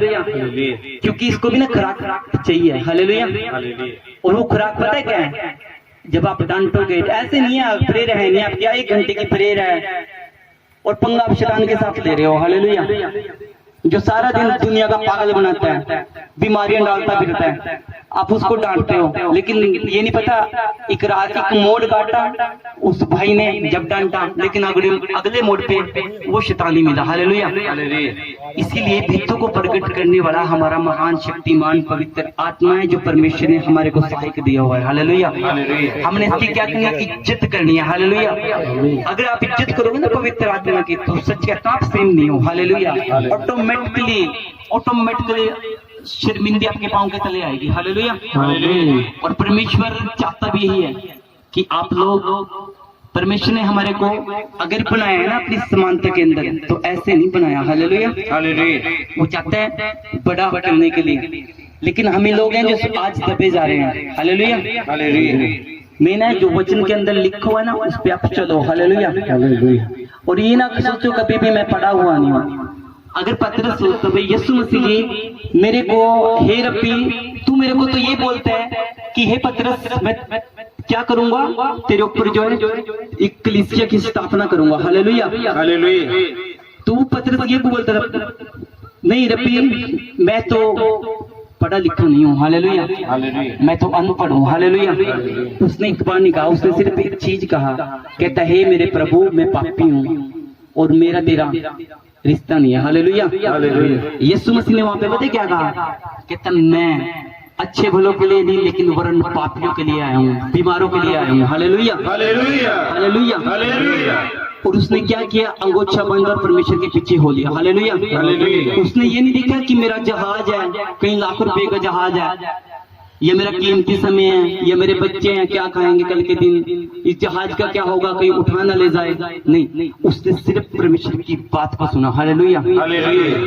क्योंकि इसको भी ना खुराक चाहिए। हालेलुया। और वो खुराक पता है क्या है, जब आप डांटोगे, ऐसे नहीं है प्रेयर है नहीं, आप क्या 1 घंटे की प्रेयर है और पंगा आप शैतान के साथ ले रहे हो। हालेलुया। जो सारा दिन दुनिया का पागल बनाता है, बीमारियां डालता फिरता है, आप उसको डांटते हो, लेकिन ये नहीं पता एक रात एक मोड़ काटा उस भाई ने जब डांटा, लेकिन अगले मोड़ पे वो शैतानी मिला। हालेलुया। इसीलिए भेदों को प्रकट करने वाला हमारा महान शक्तिमान पवित्र आत्मा है, जो परमेश्वर ने हमारे को सहायक दिया हुआ है। हालेलुया। हमने इसकी क्या करनी है? इज्जत करनी है। हालेलुया। अगर आप इज्जत करोगे ना पवित्र आत्मा की, तो सच कहता आप सेम नहीं हो। हालेलुया। ऑटोमेटिकली शर्मिंदगी आपके पांव के तले आएगी। हालेलुया। और परमेश्वर चाहता भी यही है कि आप लोग, परमेश्वर ने हमारे को अगर बनाया है ना अपनी समानता के अंदर, तो ऐसे नहीं बनाया। हालेलुया। वो चाहता है बड़ा करने के लिए, लेकिन हम ही लोग हैं जो आज दबे जा रहे हैं। हालेलुया। मेन है जो वचन के अंदर लिखा हुआ है ना, उस पे आप चलो। हालेलुया। और ये ना सोचो कभी भी मैं पढ़ा हुआ नहीं हूँ। अगर पतरस हो तो भाई यीशु मसीह जी मेरे को, हे रब्बी, तू मेरे को तो ये बोलता है कि हे पतरस, मैं क्या करूंगा? तेरे ऊपर जो है एक कलीसिया की स्थापना करूंगा। हालेलुया। तू पतरस ये बोलता था, नहीं रब्बी, मैं तो पढ़ा लिखा नहीं हूँ। हालेलुया। मैं तो अनपढ़ हूँ। हालेलुया। उसने एक बार नहीं कहा, उसने सिर्फ एक चीज कहा, कहता हे मेरे प्रभु, मैं पापी हूँ और मेरा तेरा रिश्ता नहीं है। हालेलुया। यीशु मसीह ने वहां पे पता क्या कहा? कहता मैं अच्छे भलों के लिए नहीं, लेकिन वरन पापियों के लिए आया हूँ, बीमारों के लिए आया हूँ। हालेलुया। और उसने क्या किया? अंगोछा बंद और परमेश्वर के पीछे हो लिया। हालेलुया। उसने ये नहीं देखा कि मेरा जहाज है, कई लाख रुपए का जहाज है, ये मेरा कीमती समय है, ये मेरे बच्चे हैं, क्या खाएंगे कल के दिन, इस जहाज का क्या होगा, कहीं उठा ना ले जाए। नहीं, उसने सिर्फ परमेश्वर की बात को सुना। हालेलुया।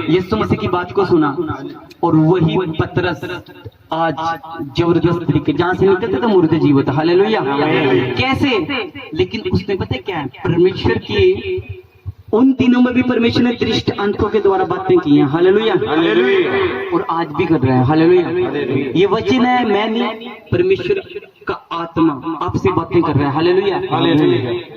यीशु मसीह की बात को सुना, और वही पतरस आज जबरदस्त तरीके, जहां से निकलते थे मुर्दे जीवित। हालेलुया। कैसे? लेकिन उसने पता क्या है? परमेश्वर की उन तीनों में भी परमेश्वर ने दृष्ट अंतों के द्वारा बातें की हैं। हालेलुया। और आज भी कर रहे हैं। हालेलुया। ये वचन है, मैं नहीं, परमेश्वर का आत्मा आपसे बातें कर रहा है। हालेलुया।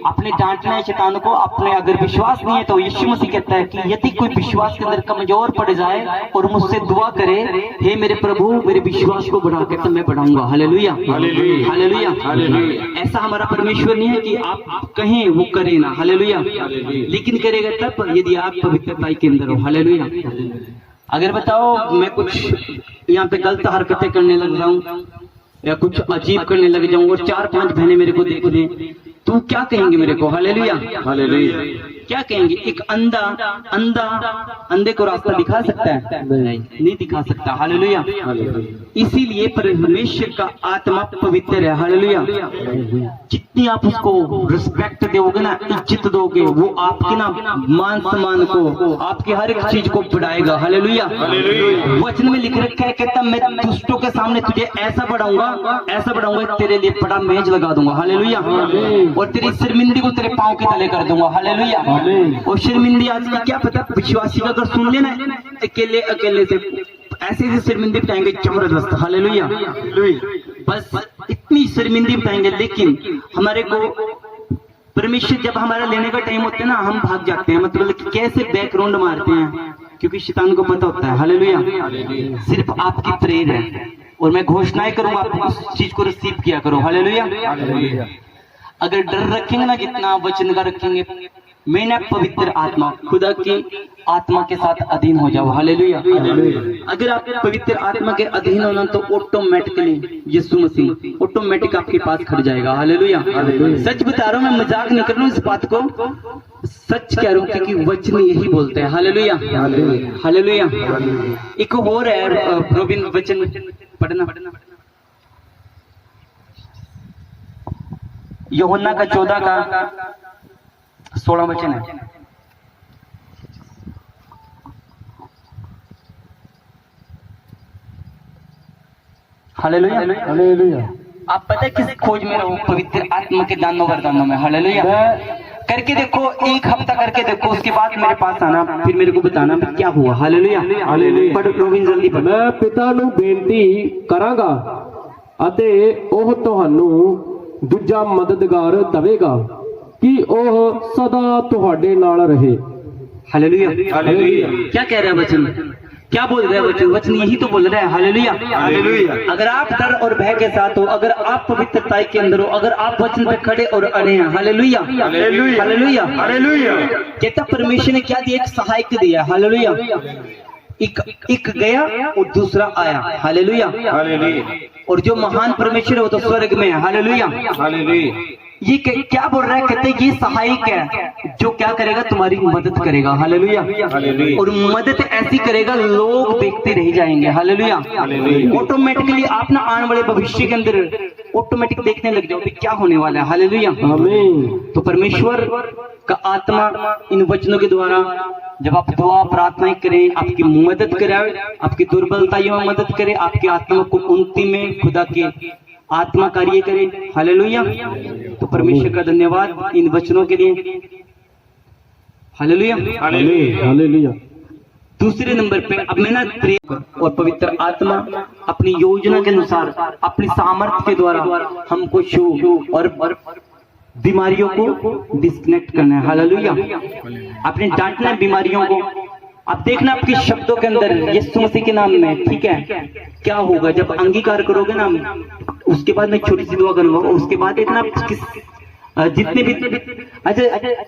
आपने डांटना है शैतान को, अपने अगर विश्वास नहीं है तो यीशु मसीह कहता है कि यदि कोई विश्वास के अंदर कमजोर पड़ जाए और मुझसे दुआ करे, हे मेरे प्रभु, मेरे विश्वास को बढ़ा के, तो मैं बढ़ाऊंगा। हालेलुया। हालेलुया। ऐसा हमारा परमेश्वर नहीं है कि आप कहें वो करे ना। हालेलुया। लेकिन करेगा तब यदि आप पवित्रता के अंदर हो। हालेलुया। अगर बताओ मैं कुछ यहाँ पे गलत हरकतें करने लग जाऊं या कुछ अजीब करने लग जाऊं और 4-5 बहनें मेरे को देख लें, तो क्या कहेंगे मेरे को? हालेलुया। क्या कहेंगे? एक अंधे को रास्ता दिखा सकता है? नहीं दिखा सकता। हालेलुया। इसीलिए परमेश्वर का आत्मा पवित्र है। हालेलुया। जितनी आप उसको रिस्पेक्ट दोगे ना, इज्जत दोगे, वो आपके ना मान सम्मान को, आपकी हर एक चीज को बढ़ाएगा। हालेलुया। वचन में लिख रखा है, कहता मैं दुष्टों के सामने तुझे ऐसा बढ़ाऊंगा, तेरे लिए बड़ा मेज लगा दूंगा। हालेलुया। और तेरी शर्मिंदगी को तेरे पांव के तले कर दूंगा। हालेलुया। और शर्मिंदगी आज की क्या पता, विश्वासी का अगर सुन लेना अकेले से ऐसे शर्मिंदगी बताएंगे जबरदस्त। हालेलुया। बस इतनी शर्मिंदगी बताएंगे, लेकिन हमारे को परमेश्वर जब हमारा लेने का टाइम होता है ना, हम भाग जाते हैं, मतलब कैसे बैकग्राउंड मारते हैं, क्योंकि शैतान को पता होता है। हालेलुया। सिर्फ आपकी प्रेयर है, और मैं घोषणाएं करूंगा, आप उस चीज को रिसीव किया करो। हालेलुया। अगर डर रखेंगे ना, जितना वचन का रखेंगे, मैं ना पवित्र आत्मा, खुदा की आत्मा के साथ अधीन हो जाओ। हालेलुया। अगर आप पवित्र आत्मा के अधीन होना, तो ऑटोमेटिकली यीशु मसीह ऑटोमेटिक आपके पास खड़ जाएगा। हालेलुया। सच बता रहा हूँ, मैं मजाक नहीं कर रहा हूँ, इस बात को सच कह रहा हूँ, क्योंकि वचन यही बोलते हैं। हालेलुया। हालेलुया। एक और है, रोबिन वचन पढ़ना, यूहन्ना का 14 का 16 वचन है। हालेलुया। आप पता है किस खोज में रहो? पवित्र आत्मा के दानों वरदानों में। हालेलुया। करके देखो, एक हफ्ता करके देखो, उसके बाद मेरे पास आना, फिर मेरे को बताना क्या हुआ। हालेलुया। पढ़ रोबिन, जल्दी पढ़। मैं पिता ਨੂੰ ਬੇਨਤੀ ਕਰਾਂਗਾ ਅਤੇ ਉਹ ਤੁਹਾਨੂੰ ਦੂਜਾ ਮਦਦਗਾਰ ਦੇਵੇਗਾ कि ਉਹ सदा ਤੁਹਾਡੇ ਨਾਲ रहे। हालेलुया। क्या कह रहा है वचन? क्या बोल रहे हैं वचन? वचन यही तो बोल रहे हैं, हालेलुया। हालेलुया। अगर आप डर और भय के साथ हो, अगर आप पवित्रता के अंदर हो, अगर आप वचन पे खड़े और अड़े हैं, हालेलुया हालेलुया। हालेलुया। हालेलुया। कहता परमेश्वर ने क्या दिया? एक सहायक दिया, हालेलुया। एक गया और दूसरा आया, हालेलुया। हालेलुया। और जो महान परमेश्वर है वो तो स्वर्ग में है, हालेलुया। हालेलुया। ये क्या बोल रहा है? कहते हैं ये सहायक है जो क्या करेगा? तुम्हारी मदद करेगा, हालेलुया। हालेलुया। और मदद ऐसी करेगा लोग देखते रह जाएंगे, हालेलुया। हालेलुया। ऑटोमेटिकली आप ना आने वाले भविष्य के अंदर ऑटोमेटिक देखने लग जाओ क्या होने वाला है, हालेलुया। आमीन। तो परमेश्वर का आत्मा इन वचनों के द्वारा जब आप दुआ प्रार्थनाएं करें, आपकी मदद कराए, आपकी दुर्बलताओं में मदद करे, आपकी आत्मा को उन्नति में खुदा के आत्मा कार्य करे, हालेलुया। तो परमेश्वर का धन्यवाद इन वचनों के लिए, हालेलुया। हालेलुया। हालेलुया। दूसरे नंबर पे अब मैं ना प्रेम और पवित्र आत्मा अपनी योजना के अनुसार अपनी सामर्थ्य के द्वारा हमको छू और बीमारियों को डिस्कनेक्ट करना है, हालेलुया। आपने डांटना है बीमारियों को। अब देखना आपके शब्दों के अंदर यीशु मसीह के नाम में, ठीक है, क्या होगा जब अंगीकार करोगे ना। उसके बाद मैं छोटी सी दुआ करूंगा, उसके बाद देखना आप किस जितने भी अच्छा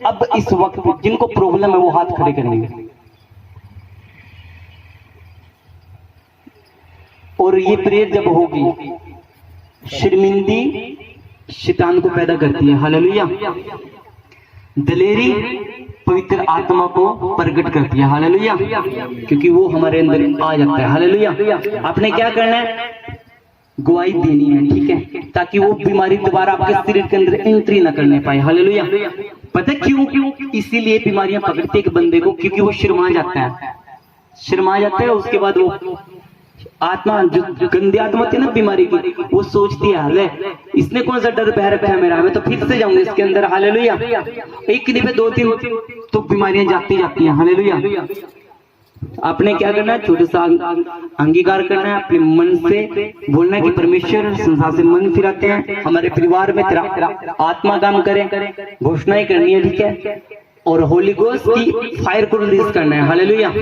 अब इस वक्त जिनको प्रॉब्लम है वो हाथ खड़े करेंगे। और ये प्रेयर जब होगी, शर्मिंदी शैतान को पैदा करती है, हालेलुया। दलेरी पवित्र आत्मा को प्रकट करती है, हालेलुया, क्योंकि वो हमारे अंदर आ जाता है, हालेलुया। आपने क्या करना है? गवाही देनी है, ठीक है, ताकि वो बीमारी दोबारा आपके शरीर के अंदर एंट्री ना करने पाए, हालेलुया। पता क्यों? इसीलिए बीमारियां पकड़ती है एक बंदे को, क्योंकि वो शर्मा जाता है। उसके बाद वो आत्मा जो गंदी आत्मा होती है ना बीमारी की, वो सोचती है हाले इसने कौन सा डर बहर पे है मेरा, मैं तो फिर से जाऊंगा इसके अंदर, हालेलुया। एक नहीं पे दो तीन तो बीमारियां जाती हैं, हालेलुया। आपने क्या करना है? छोटे सा अंगीकार करना है, अपने मन से बोलना है कि परमेश्वर संसार से मन फिराते हैं, हमारे परिवार में तेरा आत्मा काम करे, घोषणाएं करनी है, ठीक है। और होली गोस्ट की फायर को रिलीज करना है, हालेलुया।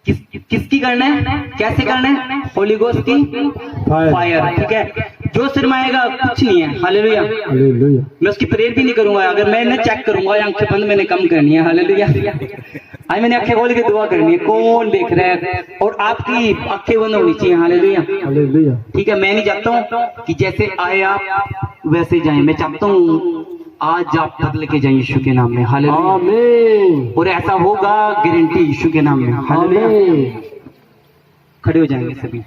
किसकी करना है? कैसे करना है? होली गोस्ट की फायर, ठीक है। जो शर्माएगा कुछ नहीं है, हालेलुया। मैं उसकी प्रेयर भी नहीं करूंगा, अगर मैं चेक करूंगा आंखें बंद मैंने कम करनी है, हालेलुया। आज मैंने आंखें खोल के दुआ करनी है, कौन देख रहा है, और आपकी आंखें बंद होनी चाहिए, हालेलुया। ठीक है, मैं नहीं चाहता हूँ कि जैसे आए आप वैसे जाएं, मैं चाहता हूँ आज आप बदल के जाएं यीशु के नाम में, हालेलुया। आमीन। और ऐसा होगा गारंटी यीशु के नाम में, हालेलुया। खड़े हो जाएंगे सभी।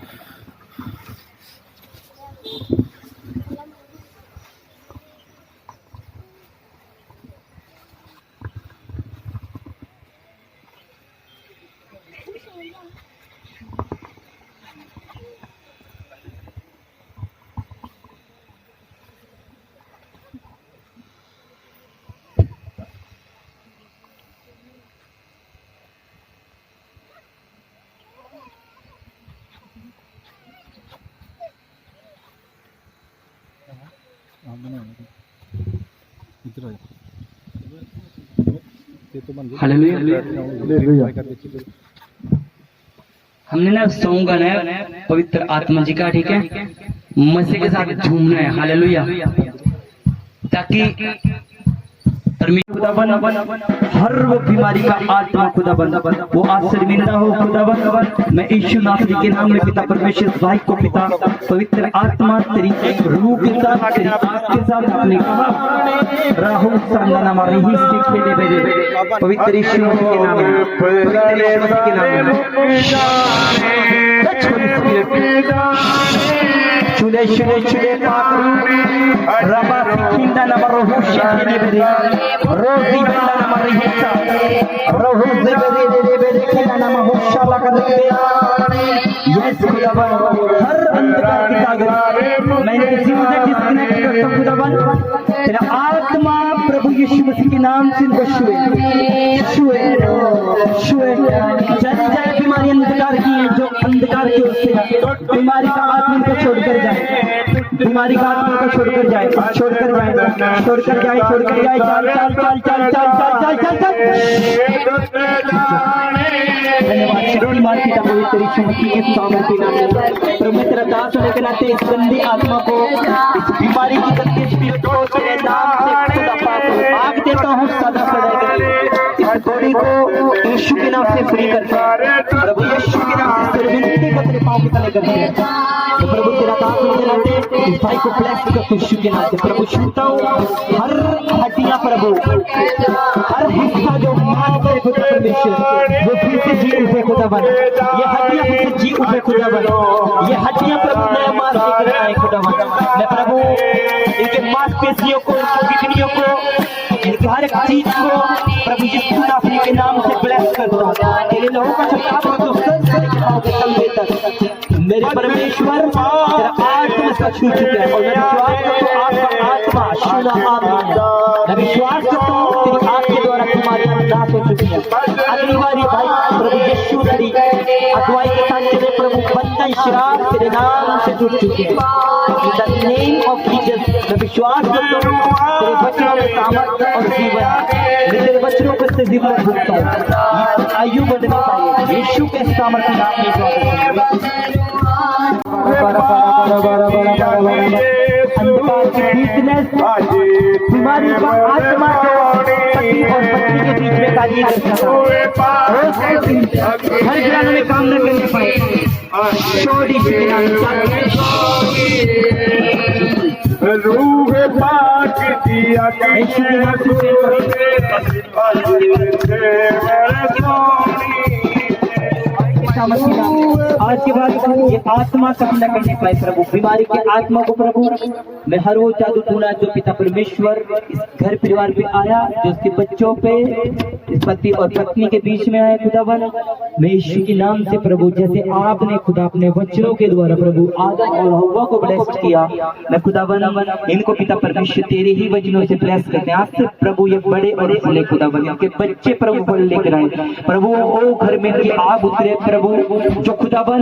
हालेलुया। हमने ना सॉन्ग गाना है पवित्र आत्मा जी का, ठीक है, मसीह के साथ झूमना है, हालेलुया, ताकि परमेश्वर खुदाबंद हर वो बीमारी का आत्मा खुदाबंद वो आज शर्मिंदा हो, खुदाबंद मैं यीशु नाथ जी के नाम में पिता परमेश्वर भाई को पिता पवित्र आत्मा तेरी रूह के साथ तेरी आत्मा के साथ आपने कहा राहुल संगना मारी ही खेले बेरे पवित्र यीशु मसीह के नाम में, पवित्र यीशु मसीह के नाम में चुले चुले चुले रबा किंदा नंबर खेले बेरे रोजी बेला नंबर हिस्सा रोहु दे बेरे किंदा नंबर होशाला कर दे यस खुदावन हर अंधकार की ताकत मैंने किसी से डिस्कनेक्ट करता हूं खुदावन, तेरा आत्मा प्रभु यीशु मसीह के नाम से इनको छुए चली जाए बीमारी अंधकार की, जो अंधकार की ओर से बीमारी का आत्मा को छोड़कर जाए, बीमारी का आत्मा को छोड़कर जाए, छोड़कर जाए, छोड़कर जाए, छोड़कर जाए। चल चल चल चल चल चल चल चल चल। धन्यवाद शक्तिमान पिता पवित्र तेरी शक्ति के सामर्थ्य नाम में प्रभु मैं तेरा दास होने के नाते इस गंदी आत्मा को, इस बीमारी की गंदी स्पिरिट को तेरे नाम से खुदा पाक आग देता हूँ सदा सदा के लिए। इस बॉडी को यीशु के नाम से फ्री करता हूँ प्रभु, यीशु के नाम से तेरे विनती को तेरे पाँव के तले करते हैं। तो प्रभु तेरा दास होने के नाते इस भाई को ब्लेस कर यीशु के नाम से प्रभु छूता हूँ हर हड्डियां प्रभु, हर हिस्सा जो मार करे खुदा परमेश्वर वो फिर से जी उठे खुदा बन, ये हड्डियां फिर से जी उठे खुदा बन, ये हड्डियां प्रभु नया मांस लेकर आए खुदा बन। मैं प्रभु इनके मांसपेशियों को, किडनियों को, इनके हर एक चीज को प्रभु यीशु नासरी के नाम से ब्लेस करता हूँ। तेरे लोगों का छुटकारा हो तो सर से लेकर पाँव के तलवे तक मेरे परमेश्वर तेरा आत्मा से छू चुका है और मैं विश्वास करता हूँ आपका आत्मा शुद्ध आत्मा है। मैं विश्वास करता हूँ तेरी आत्मा के द्वारा तुम्हारी नाश हो चुकी है। अगली बारी भाई प्रभु यीशु तेरी अगुवाई के साथ तेरे प्रभु बंधन शराब तेरे नाम से टूट चुके हैं। In the name of Jesus मैं विश्वास करता हूँ तेरे बच्चों में सामर्थ्य और जीवन, मैं तेरे बच्चों को इससे जीवन भूखता हूँ। आयु बढ़ने पाए यीशु के सामर्थ्य नाम में अंधकार की वीकनेस, बीमारी का आत्मा जो पति और पत्नी के बीच में कार्य कर सकता हर ग्रह में काम न करने पाए छोड़ी रूह पाक दिया आज के बाद ये आत्मा कभी न करने पाए प्रभु, बीमारी के आत्मा को प्रभु मैं हर वो जादू टूना जो पिता परमेश्वर इस घर परिवार पे आया, जो उसके बच्चों पे, इस पति और पत्नी के बीच में आया खुदावन, मैं यीशु के नाम से प्रभु जैसे आपने खुदा अपने वचनों के द्वारा प्रभु आदम और हव्वा को ब्लेस किया, मैं खुदावन इनको पिता परमेश्वर तेरे ही वचनों से ब्लेस करते हैं। आज से प्रभु ये बड़े बड़े फले खुदावन इनके बच्चे प्रभु फल लेकर आए प्रभु, ओ घर में की आग उतरे प्रभु, जो खुदावन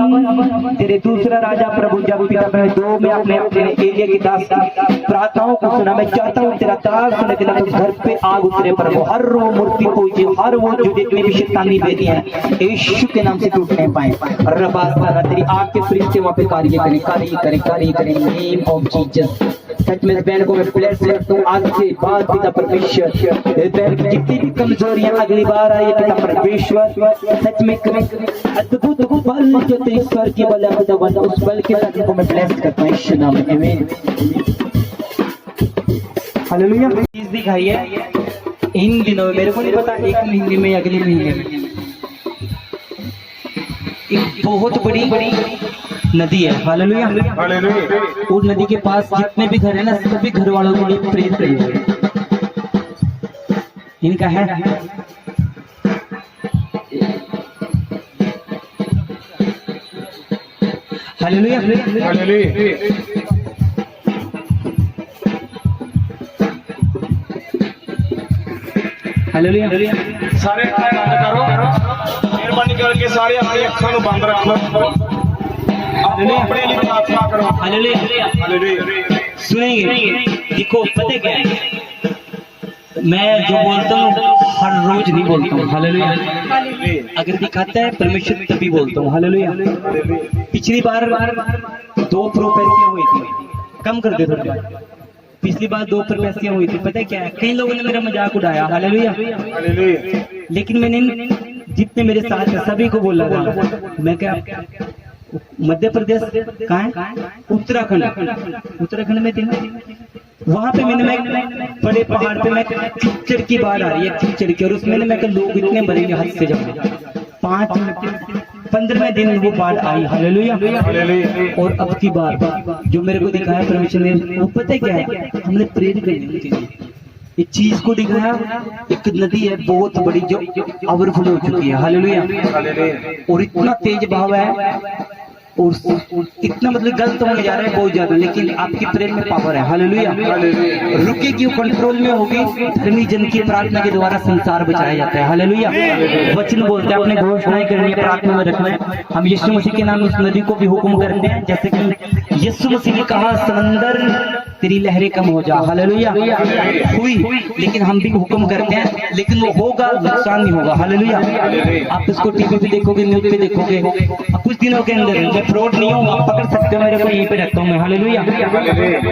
तेरे दूसरा राजा प्रभु जब पिता दो में अपने अपने एरिया की दास प्रार्थनाओं को सुना, मैं चाहता हूँ तेरा दास सुने तेरा घर पे आग उतरे प्रभु, हर वो मूर्ति पूजे, हर वो जो जितनी भी शैतानी बेदी है यीशु के नाम से टूटने पाए। रबास तेरी आग के फरिश्ते वहां पे कार्य करें नेम ऑफ जीसस। सच में इस बहन को मैं ब्लेस करता हूँ आज के बाद पिता परमेश्वर, इस बहन की जितनी भी कमजोरियां अगली बार आई पिता परमेश्वर सच में अद्भुत बल जो तेरी स्वर की बल है खुदावन, उस बल के साथ इनको मैं ब्लेस करता हूँ यीशु नाम में आमीन। हालेलुया। चीज दिखाई है इन दिनों में, मेरे को नहीं पता एक महीने में अगले महीने में एक बहुत बड़ी नदी है। हालेलुया। उस नदी के पास जितने भी घर है ना सभी घर वालों को प्रेरित करेंगे, इनका है हालेलुया। हालेलुया। सारे करो मेहरबानी करके सारे अपनी अखां नूं बंद रख लो, अपने लिए प्रार्थना करो। हालेलुया। सुनेंगे देखो पता क्या है, मैं जो बोलता हूँ हर रोज नहीं बोलता हूँ। हालेलुया। अगर दिखाता है परमेश्वर तभी बोलता हूँ। हालेलुया। पिछली बार 2 प्रोफेसियां हुई थी, कम कर दे थोड़ा, पिछली बार 2 प्रोफेसियां हुई थी। पता है क्या है, कई लोगों ने मेरा मजाक उड़ाया। हालेलुया। लेकिन मैंने जितने मेरे साथ है सभी को बोला था, मैं क्या मध्य प्रदेश कहाँ है, उत्तराखंड में थी ना, वहां पे मैंने बड़े पहाड़ पे मैं कीचड़ की बाढ़ आ रही है, कीचड़ की, और उसमें मैं लोग इतने मरेंगे हद से जब 15वें दिन वो बाढ़ आई। हालेलुया। और अब की बार जो मेरे को दिखाया परमेश्वर ने, वो पता है क्या है, हमने प्रेरित करने एक चीज को दिखाया, एक नदी है बहुत बड़ी जो ओवरफ्लो हो चुकी है। हालेलुया। और इतना तेज बहाव है और इतना मतलब गलत होने जा रहा है बहुत ज्यादा, लेकिन आपकी प्रेम में पावर है। हालेलुया। रुकेगी, कंट्रोल में होगी। धर्मी जन की प्रार्थना के द्वारा संसार बचाया जाता है। हालेलुया। वचन बोलते हैं अपने घोषणाएं करनी है, प्रार्थना में रखना है। हम यीशु मसीह के नाम इस नदी को भी हुक्म करते हैं, जैसे कि यीशु मसीह ने कहा समंदर तेरी लहरें कम हो जा। हालेलुया। हुई, लेकिन हम भी हुक्म करते हैं, लेकिन वो होगा, नुकसान नहीं होगा। हालेलुया। आप इसको टीवी पे देखोगे, न्यूज पे देखोगे, कुछ दिनों के अंदर मैं फ्रॉड नहीं हूँ, आप पकड़ सकते हो, मेरे को यहीं पे रखता हूँ मैं। हालेलुया।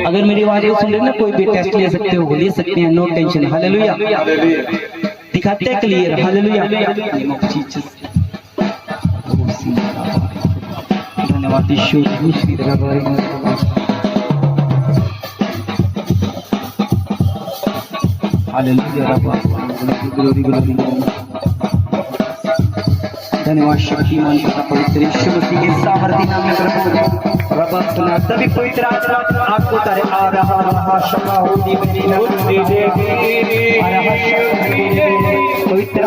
अगर मेरी आवाज को सुन रहे ना, कोई भी टेस्ट ले सकते हो, ले सकते हैं, नो टेंशन। हालेलुया। दिखाते हैं क्लियर। हालेलुया। धन्यवाद यीशु। धन्यवाद शक्तिमान का पवित्र यीशु मसीह के सामर्थी नाम में प्रभु रब अपना सभी पवित्र आत्मा आपको तारे आ रहा क्षमा होती पवित्र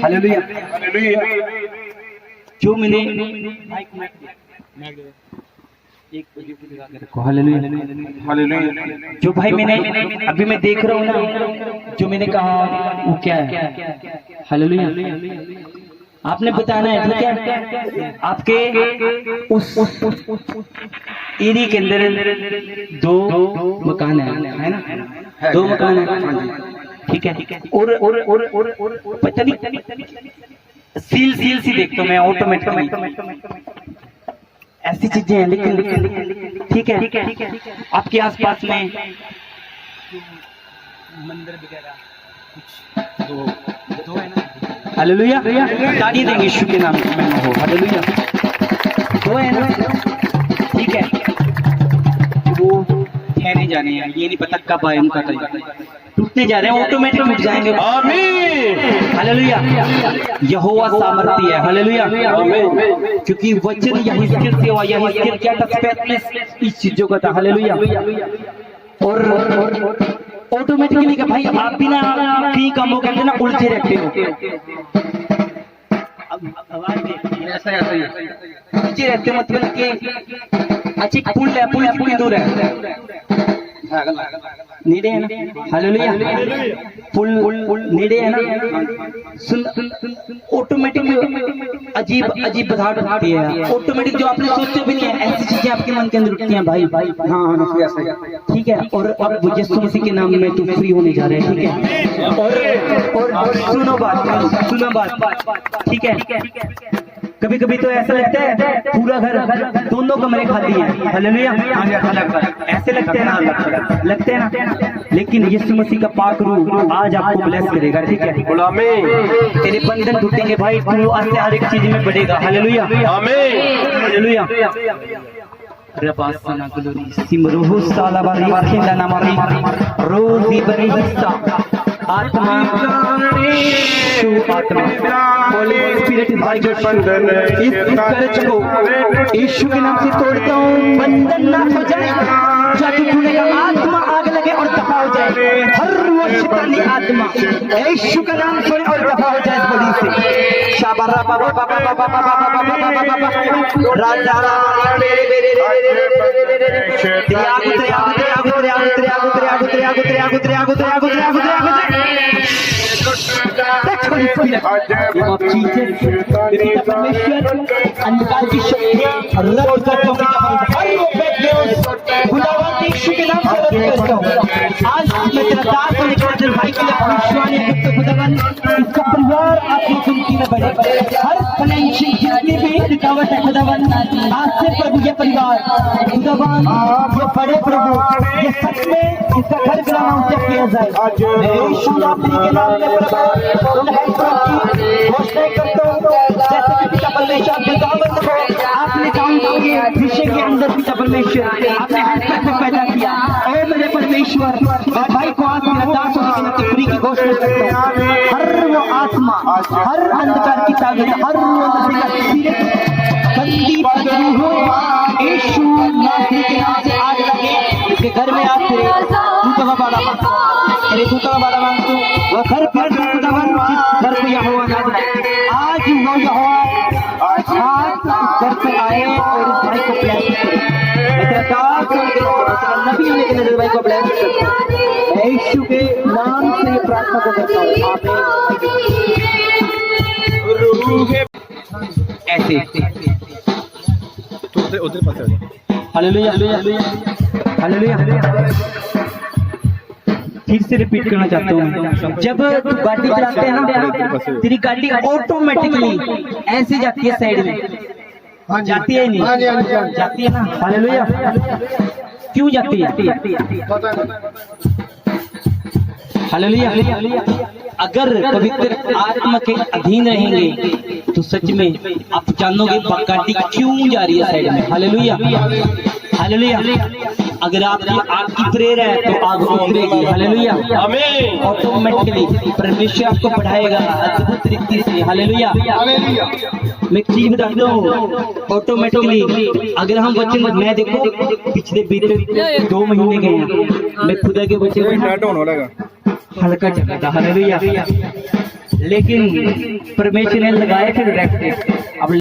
हालेलुया। जो मैंने जो भाई मैंने अभी मैं देख रहा हूँ ना, जो मैंने कहा वो क्या है? हालेलुया। आपने बताना है, ठीक है? आपके उस एरिया के अंदर दो मकान है ना? दो मकान है, ठीक है? और पता नहीं सील सी देखता हूँ मैं ऑटोमेटिक, ऐसी चीजें हैं, लेकिन ठीक है आपके आसपास में मंदिर वगैरह कुछ दो है ना? हालेलुया। ताली देंगे यीशु के नाम में हो। हालेलुया। दो है ना? ठीक है, वो ठहरे जाने हैं, ये नहीं पता कब आए उनका टाइम, टूटने जा रहे हैं, ऑटोमेटिक टूट जाएंगे। आमीन। हालेलुया। यहोवा सामर्थी है। हालेलुया। आमीन। क्योंकि वचन यही स्किल से हुआ, यही स्किल क्या था? स्पेशलिस्ट इस चीजों का था। हालेलुया। और ऑटोमेटिकली का भाई आप भी ना कई कामों के अंदर ना उलझे रहते हो, ऐसा उलझे रहते हो, मतलब कि अच्छा पुल है, पुल कितनी दूर है? नीडे है ना? हालेलुया। पुल नीडे है ना? सुन, ऑटोमेटिक अजीब बधार उठती है, ऑटोमेटिक जो आपने सोचे भी नहीं है, ऐसी चीजें आपके मन के अंदर उठती हैं भाई। हाँ, ठीक है। और अब यीशु मसीह के नाम में तू फ्री होने जा रहे हैं, ठीक है? और सुनो बात, ठीक है? कभी कभी तो ऐसा लगता है पूरा घर, दोनों कमरे खाली हैं। हालेलुया। ऐसे लगते हैं ना, लेकिन यीशु मसीह का पाक रूह आज आपको ब्लेस करेगा, ठीक है? तेरे बंधन टूटेंगे भाई, तू आज से हर एक चीज में बढ़ेगा। हालेलुया। आमीन। हालेलुया। रबासना ग्लोरी सिमरोह सालाबारी खिंदा नामारी रोजी बरी हिस्सा आत्मा शु आत्मा होली स्पिरिट भाई जो बंधन इस कर चको यीशु के नाम से तोड़ता हूँ, बंधन ना हो जाए, जादू टूटे का आत्मा आग लगे और दफा हो जाए, हर वो शैतानी आत्मा यीशु का नाम सुने और दफा हो जाए बड़ी से। शाबारा बाबा बाबा बाबा बाबा बाबा बाबा राजा अंधकार की शक्तियां रद्द करता हूं। आज मैं तेरा दास होने के वजह भाई के लिए भविष्यवाणी करते खुदावन, इसका परिवार आपकी जिंदगी में बढ़े, हर फाइनेंशियल जितनी भी रुकावट है खुदावन, आज से प्रभु ये परिवार खुदावन ये बड़े प्रभु ये सच में इसका घर गिराना उसे किया जाए। मैं यीशु के नाम में घोषणा करता हूँ, जैसे कि पिता परमेश्वर के दामन को आपने काम किए विषय के अंदर, पिता परमेश्वर आपने हर पैदा किया और मेरे परमेश्वर भाई को आज मेरा दास घोषणा करता हूँ, हर वो आत्मा, हर अंधकार की ताकत, हर वो अंधकार की पीड़ित बंदी पकड़ी हुई यीशु नासरी के नाम से आग लगे इसके घर में आग फिरे दूतों का बाड़ा मांग अरे दूतों का बाड़ा मांग तू वह घर पर जिस घर को यहोवा नाम है आज वो यहोवा आज घर पे आए और इस भाई को ब्लेस करे नबी होने के नजर भाई को ब्लेस करते मैं यीशु के नाम से ये प्रार्थना को करता हूँ आमीन। ऐसे हालेलुया हालेलुया हालेलुया। फिर से रिपीट करना चाहता हूँ, जब तू गाड़ी चलाते हैं ना तेरी गाड़ी ऑटोमेटिकली ऐसे जाती है साइड में, जाती है नहीं जाती है ना? हालेलुया। क्यों जाती है? हालेलुया। अगर पवित्र आत्मा के अधीन रहेंगे तो सच में आप जानोगे गाड़ी क्यों जा रही है साइड में। Hallelujah hallelujah. अगर आपकी प्रेयर है तो आग उतरेगी। हालेलुया आमीन। ऑटोमेटिकली परमेश्वर आपको बढ़ाएगा अद्भुत तरीके से। हालेलुया। मैं एक चीज बताता हूँ, ऑटोमेटिकली अगर हम वचन मैं देखो पिछले बीते 2 महीने गए हैं मैं खुदा के वचन हल्का चला था। हालेलुया। लेकिन परमेश्वर ने लगाया फिर डायरेक्ट